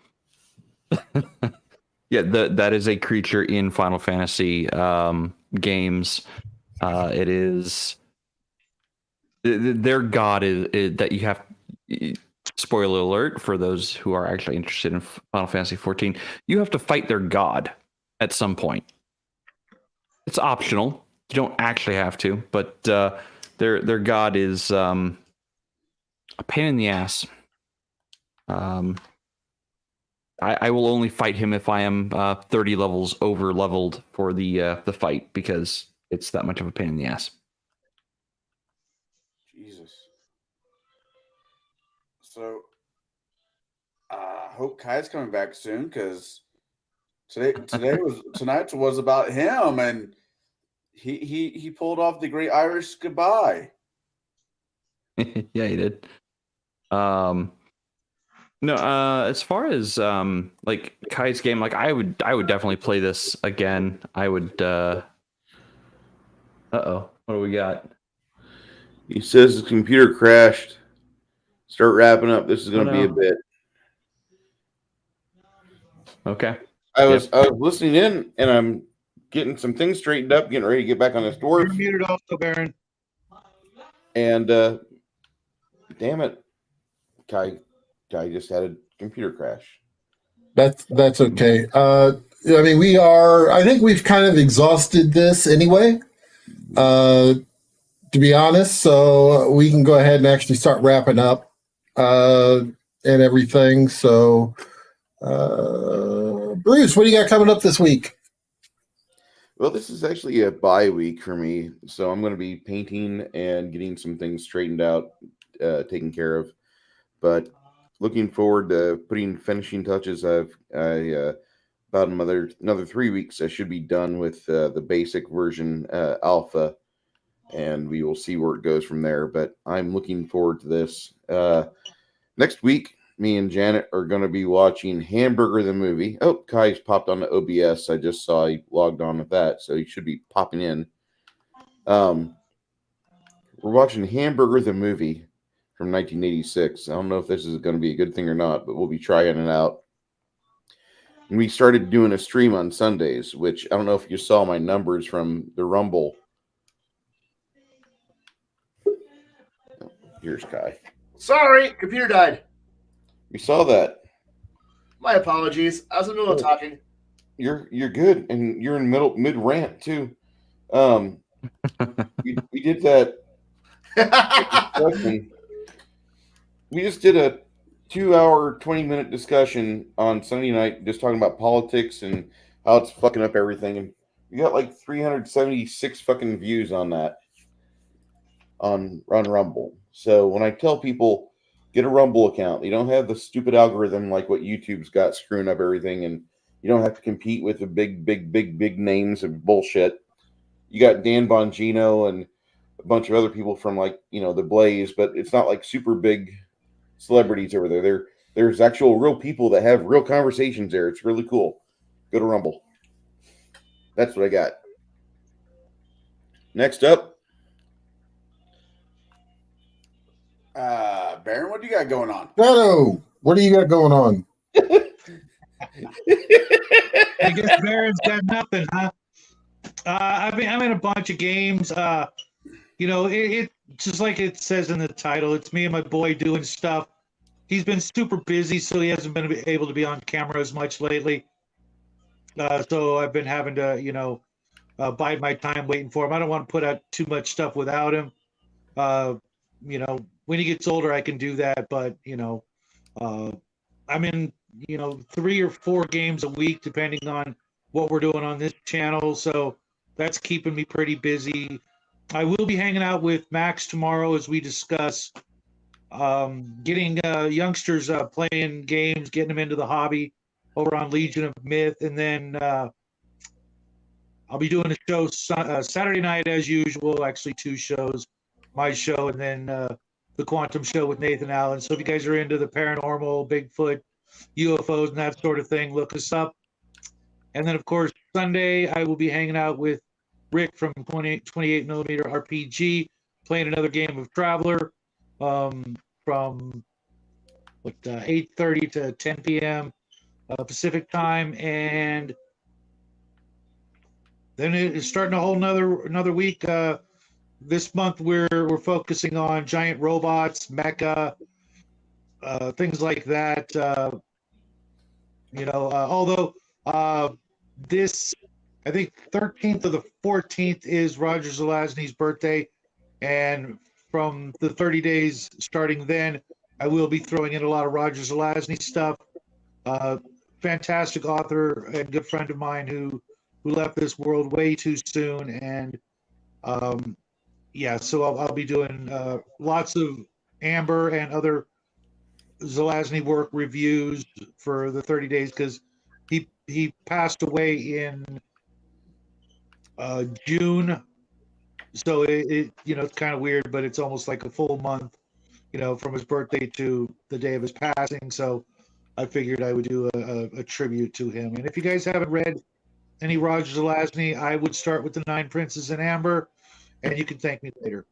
Yeah, that is a creature in Final Fantasy games. It is their god is that you have. Spoiler alert for those who are actually interested in Final Fantasy 14. You have to fight their god at some point. It's optional. You don't actually have to, but their god is a pain in the ass. I will only fight him if I am 30 levels over leveled for the fight because it's that much of a pain in the ass. Jesus. So I hope Kai's coming back soon because tonight was about him and he pulled off the great Irish goodbye. Yeah, he did. No, as far as like Kai's game, like I would definitely play this again. I would what do we got? He says his computer crashed. Start wrapping up. This is going to be a bit. Okay. I was listening in, and I'm getting some things straightened up, getting ready to get back on this dwarf. You're muted also, Baron. And damn it, Kai just had a computer crash. That's okay. I mean, I think we've kind of exhausted this anyway, to be honest. So we can go ahead and actually start wrapping up and everything. So, Bruce, what do you got coming up this week? Well, this is actually a bye week for me, so I'm going to be painting and getting some things straightened out, taken care of. But looking forward to putting finishing touches. About another 3 weeks. I should be done with the basic version alpha, and we will see where it goes from there. But I'm looking forward to this. Next week, me and Janet are going to be watching Hamburger the movie. Oh, Kai's popped on the OBS. I just saw he logged on with that, so he should be popping in. We're watching Hamburger the movie from 1986. I don't know if this is going to be a good thing or not, but we'll be trying it out. And we started doing a stream on Sundays, which I don't know if you saw my numbers from the Rumble. Here's Kai. Sorry, computer died. We saw that. My apologies. I was in the middle of talking. You're good, and you're in mid rant too. We did that. We just did a 2-hour, 20-minute discussion on Sunday night, just talking about politics and how it's fucking up everything. And we got like 376 fucking views on that on Rumble. So when I tell people get a Rumble account, you don't have the stupid algorithm like what YouTube's got screwing up everything, and you don't have to compete with the big names of bullshit. You got Dan Bongino and a bunch of other people from like, the Blaze, but it's not like super big celebrities over there. There's actual real people that have real conversations there. It's really cool. Go to Rumble. That's what I got. Next up. Baron, what do you got going on? Shadow, what do you got going on? I guess Baron's got nothing, huh? I'm in a bunch of games. It just like it says in the title, it's me and my boy doing stuff. He's been super busy, so he hasn't been able to be on camera as much lately. So I've been having to, bide my time waiting for him. I don't want to put out too much stuff without him. When he gets older, I can do that. But, I'm in, 3 or 4 games a week, depending on what we're doing on this channel. So that's keeping me pretty busy. I will be hanging out with Max tomorrow as we discuss getting youngsters playing games, getting them into the hobby over on Legion of Myth. And then I'll be doing a show Saturday night as usual, actually 2 shows, my show and then the Quantum Show with Nathan Allen. So if you guys are into the paranormal, Bigfoot, UFOs, and that sort of thing, look us up. And then, of course, Sunday, I will be hanging out with Rick from 28 Millimeter RPG, playing another game of Traveler from 8:30 to 10 p.m. Pacific time. And then it's starting a whole another week. This month, we're focusing on giant robots, mecha, things like that. Although this, I think 13th or the 14th is Roger Zelazny's birthday, and from the 30 days starting then, I will be throwing in a lot of Roger Zelazny stuff. Fantastic author and good friend of mine who left this world way too soon, and so I'll be doing lots of Amber and other Zelazny work reviews for the 30 days because he passed away in June, so it's kind of weird, but it's almost like a full month, from his birthday to the day of his passing. So I figured I would do a tribute to him. And if you guys haven't read any Roger Zelazny, I would start with the 9 Princes in Amber, and you can thank me later.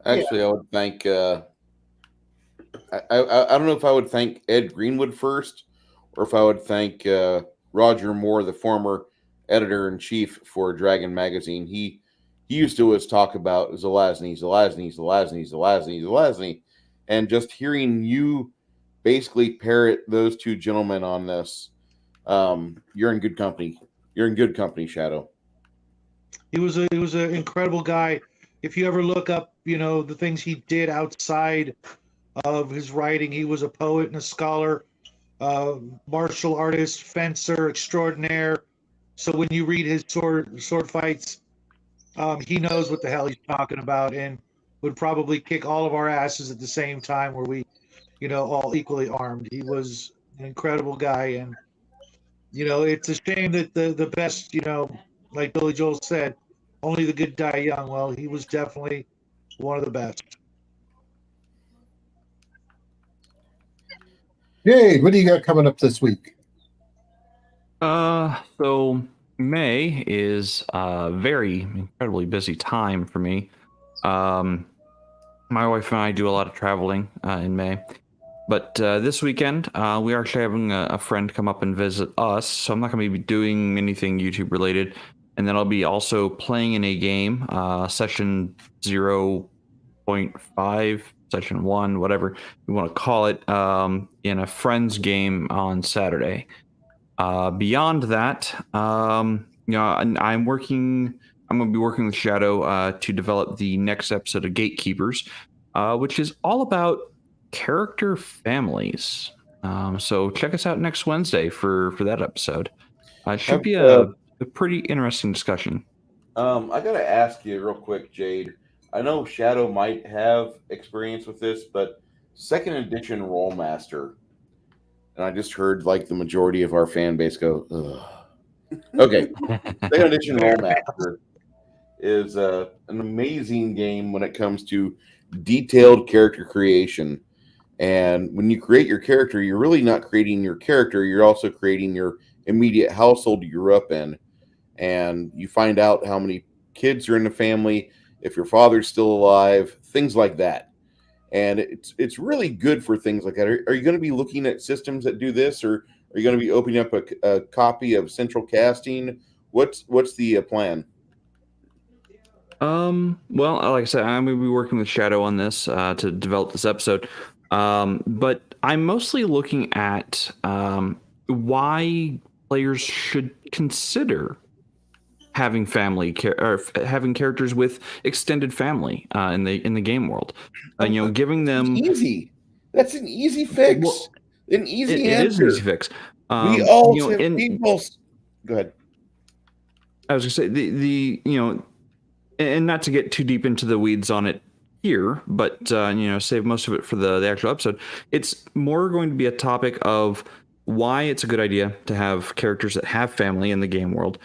Actually, I would thank. I don't know if I would thank Ed Greenwood first, or if I would thank Roger Moore, the former editor in chief for Dragon Magazine. He used to always talk about Zelazny, and just hearing you basically parrot those 2 gentlemen on this, you're in good company. You're in good company, Shadow. He was an incredible guy. If you ever look up, the things he did outside of his writing, he was a poet and a scholar. martial artist, fencer extraordinaire. So when you read his sword fights, he knows what the hell he's talking about, and would probably kick all of our asses at the same time, where we, all equally armed. He was an incredible guy, and it's a shame that the best, like Billy Joel said, only the good die young. Well, he was definitely one of the best. Yay! What do you got coming up this week? So May is a very incredibly busy time for me. My wife and I do a lot of traveling in May. But this weekend, we are actually having a friend come up and visit us. So I'm not going to be doing anything YouTube related. And then I'll be also playing in a game, session 0.5, session 1, whatever you want to call it, in a friend's game on Saturday. Beyond that, I'm going to be working with Shadow to develop the next episode of Gatekeepers, which is all about character families. So check us out next Wednesday for that episode. It should be a pretty interesting discussion. I gotta ask you real quick, Jade. I know Shadow might have experience with this, but second edition Rolemaster, and I just heard like the majority of our fan base go, ugh. Okay, second edition Rolemaster is an amazing game when it comes to detailed character creation. And when you create your character, you're really not creating your character. You're also creating your immediate household you grew up in. And you find out how many kids are in the family, if your father's still alive, things like that. And it's really good for things like that. Are you going to be looking at systems that do this, or are you going to be opening up a copy of Central Casting? What's the plan? Well, like I said, I'm going to be working with Shadow on this to develop this episode. But I'm mostly looking at why players should consider having having characters with extended family in the game world. Giving them easy. That's an easy fix. Well, an easy answer. It is an easy fix. We all have people. Go ahead. I was going to say and not to get too deep into the weeds on it here, but save most of it for the actual episode. It's more going to be a topic of why it's a good idea to have characters that have family in the game world.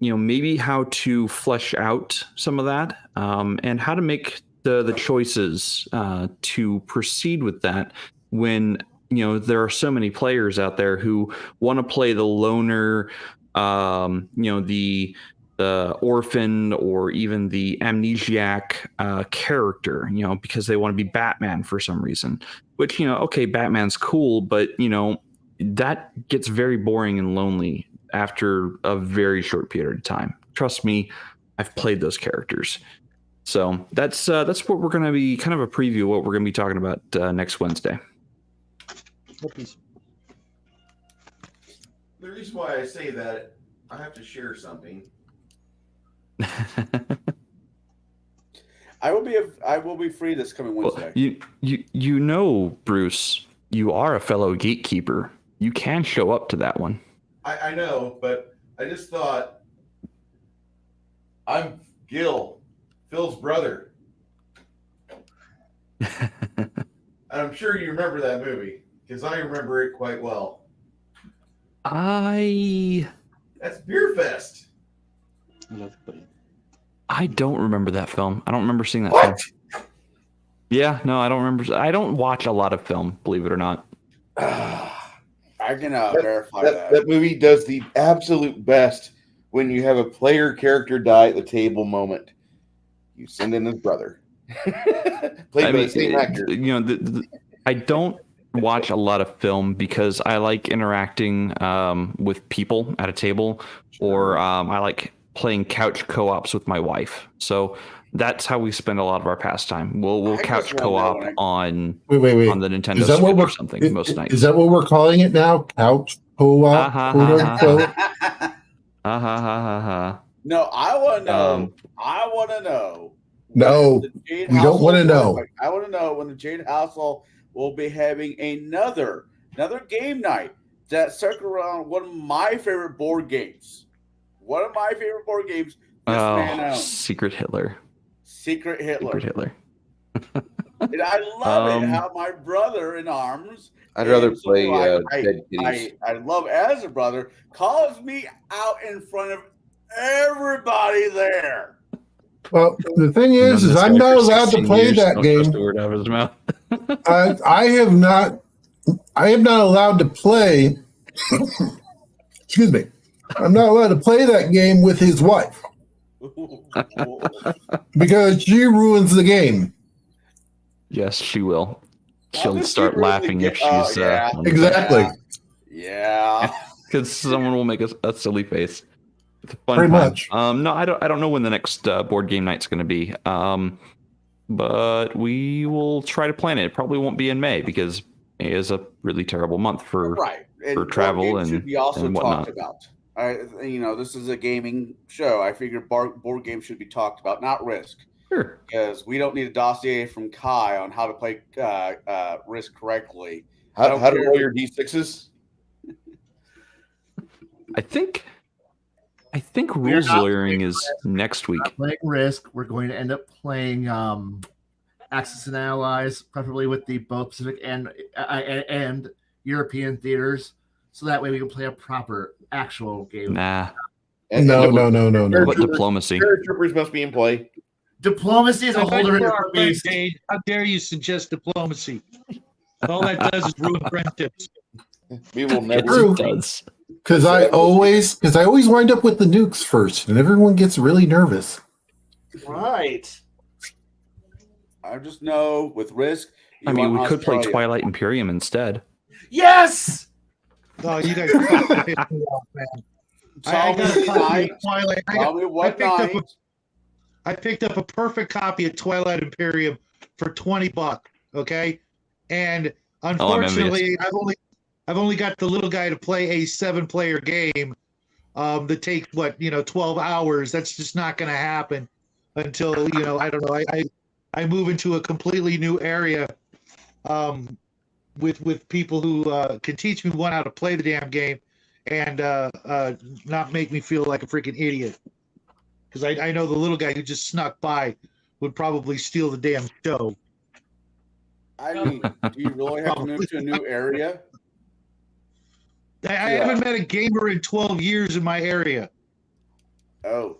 Maybe how to flesh out some of that, and how to make the choices to proceed with that when there are so many players out there who want to play the loner, the orphan, or even the amnesiac character, because they want to be Batman for some reason. Which, okay, Batman's cool, but that gets very boring and lonely after a very short period of time. Trust me, I've played those characters. So that's what we're going to be, kind of a preview of what we're going to be talking about next Wednesday. The reason why I say that, I have to share something. I will be free this coming Wednesday. Well, Bruce, you are a fellow gatekeeper. You can show up to that one. I know, but I just thought I'm Gil, Phil's brother. I'm sure you remember that movie, because I remember it quite well. That's Beer Fest. I don't remember that film. I don't remember seeing that What? film. Yeah, no, I don't remember. I don't watch a lot of film, believe it or not. I can verify that. That movie does the absolute best when you have a player character die at the table moment. You send in his brother. Played by the same actor. I don't watch a lot of film because I like interacting with people at a table, or I like playing couch co-ops with my wife. So that's how we spend a lot of our pastime. We'll couch co-op on wait. on the Nintendo Is that what Switch or we're something most nights. Is that what we're calling it now? Couch co-op? No, I want to know. I want to know. No, we don't want to know. I want to know when the Jade household will be having another another game night that circled around one of my favorite board games. One of my favorite board games this man owns. Secret Hitler. Secret Hitler. Secret Hitler. And I love it how my brother in arms. I'd rather and play Dead Kitties. I love as a brother calls me out in front of everybody there. Well, the thing is I'm not allowed to play that game. Word out of his mouth. I am not allowed to play. Excuse me. I'm not allowed to play that game with his wife because she ruins the game. Yes, she will. How She'll does start she really laughing if get- she's yeah. on the Exactly. Yeah. because someone will make a silly face. It's a fun Pretty time. much. No, I don't know when the next board game night's going to be. But we will try to plan it. It probably won't be in May because May is a really terrible month for Right. And for board travel games and- should be also and whatnot. talked about. This is a gaming show. I figure board games should be talked about, not Risk, Sure. because we don't need a dossier from Kai on how to play Risk correctly. How to care roll if- your D6s? I think We're rules not lawyering playing is next week. Not playing Risk. We're going to end up playing Axis and Allies, preferably with the both Pacific and European theaters, so that way we can play a proper actual game. Nah. No. What diplomacy? Paratroopers must be in play. Diplomacy is a whole different Our friend beast. Jade, how dare you suggest diplomacy? All that does is ruin friendships. We will never. True. It does. Because I always wind up with the nukes first, and everyone gets really nervous. Right. I just know with Risk. I mean, we want could play Australia. Twilight Imperium instead. Yes. Oh, you guys fucking pissed me off, man. Tell I got a me copy night. of Twilight. Tell me what picked up night. I picked up a perfect copy of Twilight Imperium for $20. Okay, and unfortunately, I've only got the little guy to play a 7-player game. That takes 12 hours. That's just not going to happen until I don't know. I move into a completely new area. With people who can teach me how to play the damn game and not make me feel like a freaking idiot. Because I know the little guy who just snuck by would probably steal the damn show. I mean, do you really have to move to a new area? I haven't met a gamer in 12 years in my area. Oh,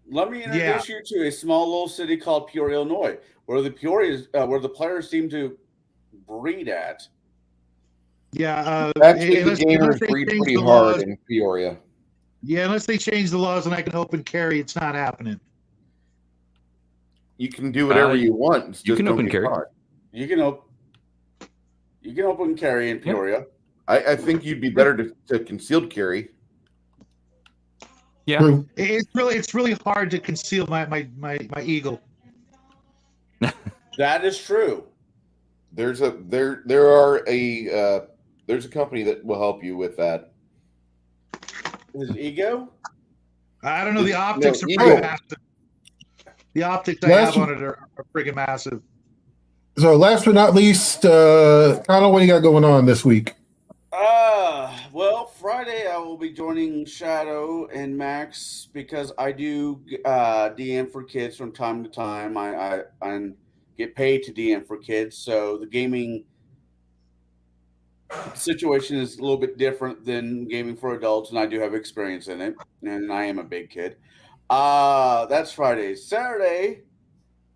let me introduce you to a small little city called Peoria, Illinois, where the players seem to breed at. Yeah, Actually, the unless gamers they breed change pretty the hard laws. in Peoria. Yeah, unless they change the laws and I can open carry, it's not happening. You can do whatever you want. You just can don't open get carry. caught. You can open carry in Peoria. I think you'd be better to concealed carry. Yeah. True. It's really hard to conceal my eagle. That is true. There's a company that will help you with that. His ego? I don't know. The optics are eagle. pretty massive. The optics I Last- have on it are freaking massive. So, last but not least, Connell, what do you got going on this week? Well, Friday I will be joining Shadow and Max because I do DM for kids from time to time. I get paid to DM for kids, so the gaming situation is a little bit different than gaming for adults, and I do have experience in it, and I am a big kid. That's Friday. Saturday,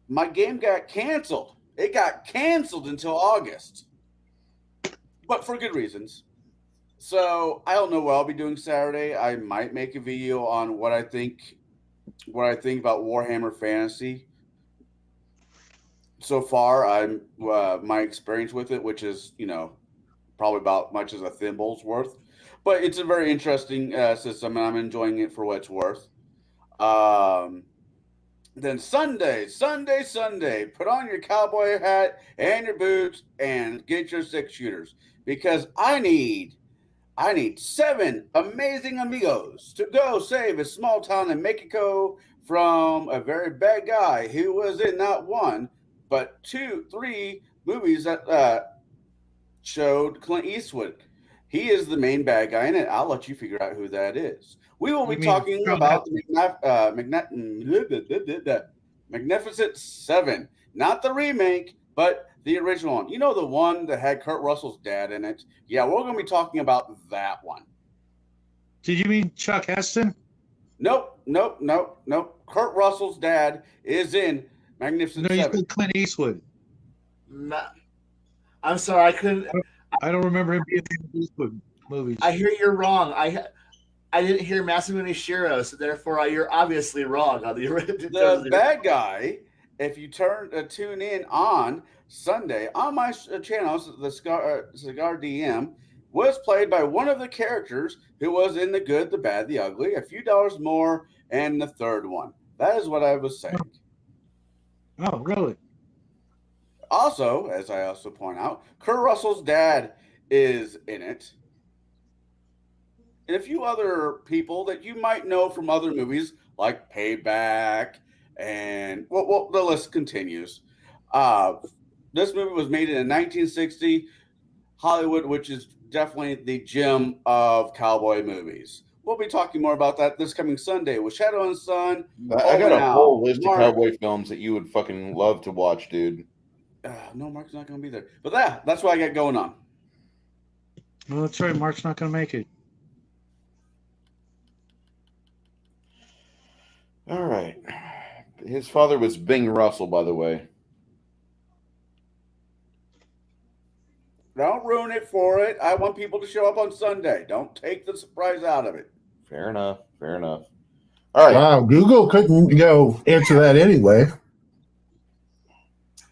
my game got canceled. It got canceled until August, but for good reasons. So I don't know what I'll be doing Saturday. I might make a video on what I think about Warhammer Fantasy. So far, I'm my experience with it, which is probably about much as a thimble's worth, but it's a very interesting system, and I'm enjoying it for what it's worth. Then Sunday, put on your cowboy hat and your boots and get your 6-shooters because I need 7 amazing amigos to go save a small town in Mexico from a very bad guy who was in not 1, but 2, 3 movies that showed Clint Eastwood. He is the main bad guy in it. I'll let you figure out who that is. We will be You mean talking Sean about the Magnificent Seven, not the remake, but the original one. You know, the one that had Kurt Russell's dad in it? Yeah, we're going to be talking about that one. Did you mean Chuck Heston? Nope. Kurt Russell's dad is in Magnificent No, you Seven. said Clint Eastwood. I'm sorry, I couldn't. I don't remember him being in the Eastwood movies. I hear you're wrong. I didn't hear Masamune Shiro, so therefore you're obviously wrong on the original. The bad guy, if you tune in on Sunday on my channel, the Cigar DM, was played by one of the characters who was in The Good, the Bad, the Ugly, a few dollars more, and the third one. That is what I was saying. Oh, really? Also, as I also point out, Kurt Russell's dad is in it. And a few other people that you might know from other movies like Payback, and well the list continues. This movie was made in 1960 Hollywood, which is definitely the gem of cowboy movies. We'll be talking more about that this coming Sunday with Shadow and Sun. I got a whole list of cowboy films that you would fucking love to watch, dude. No, Mark's not going to be there. But that's what I got going on. Well, that's right. Mark's not going to make it. All right. His father was Bing Russell, by the way. Don't ruin it for it. I want people to show up on Sunday. Don't take the surprise out of it. Fair enough. All right. Wow, Google couldn't answer that anyway.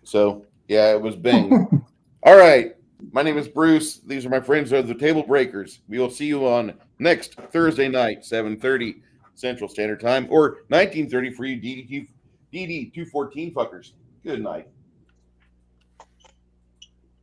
So, yeah, it was Bing. All right. My name is Bruce. These are my friends of the Tablebreakers. We will see you on next Thursday night, 7:30 Central Standard Time, or 19:30 for you DD 214 fuckers. Good night.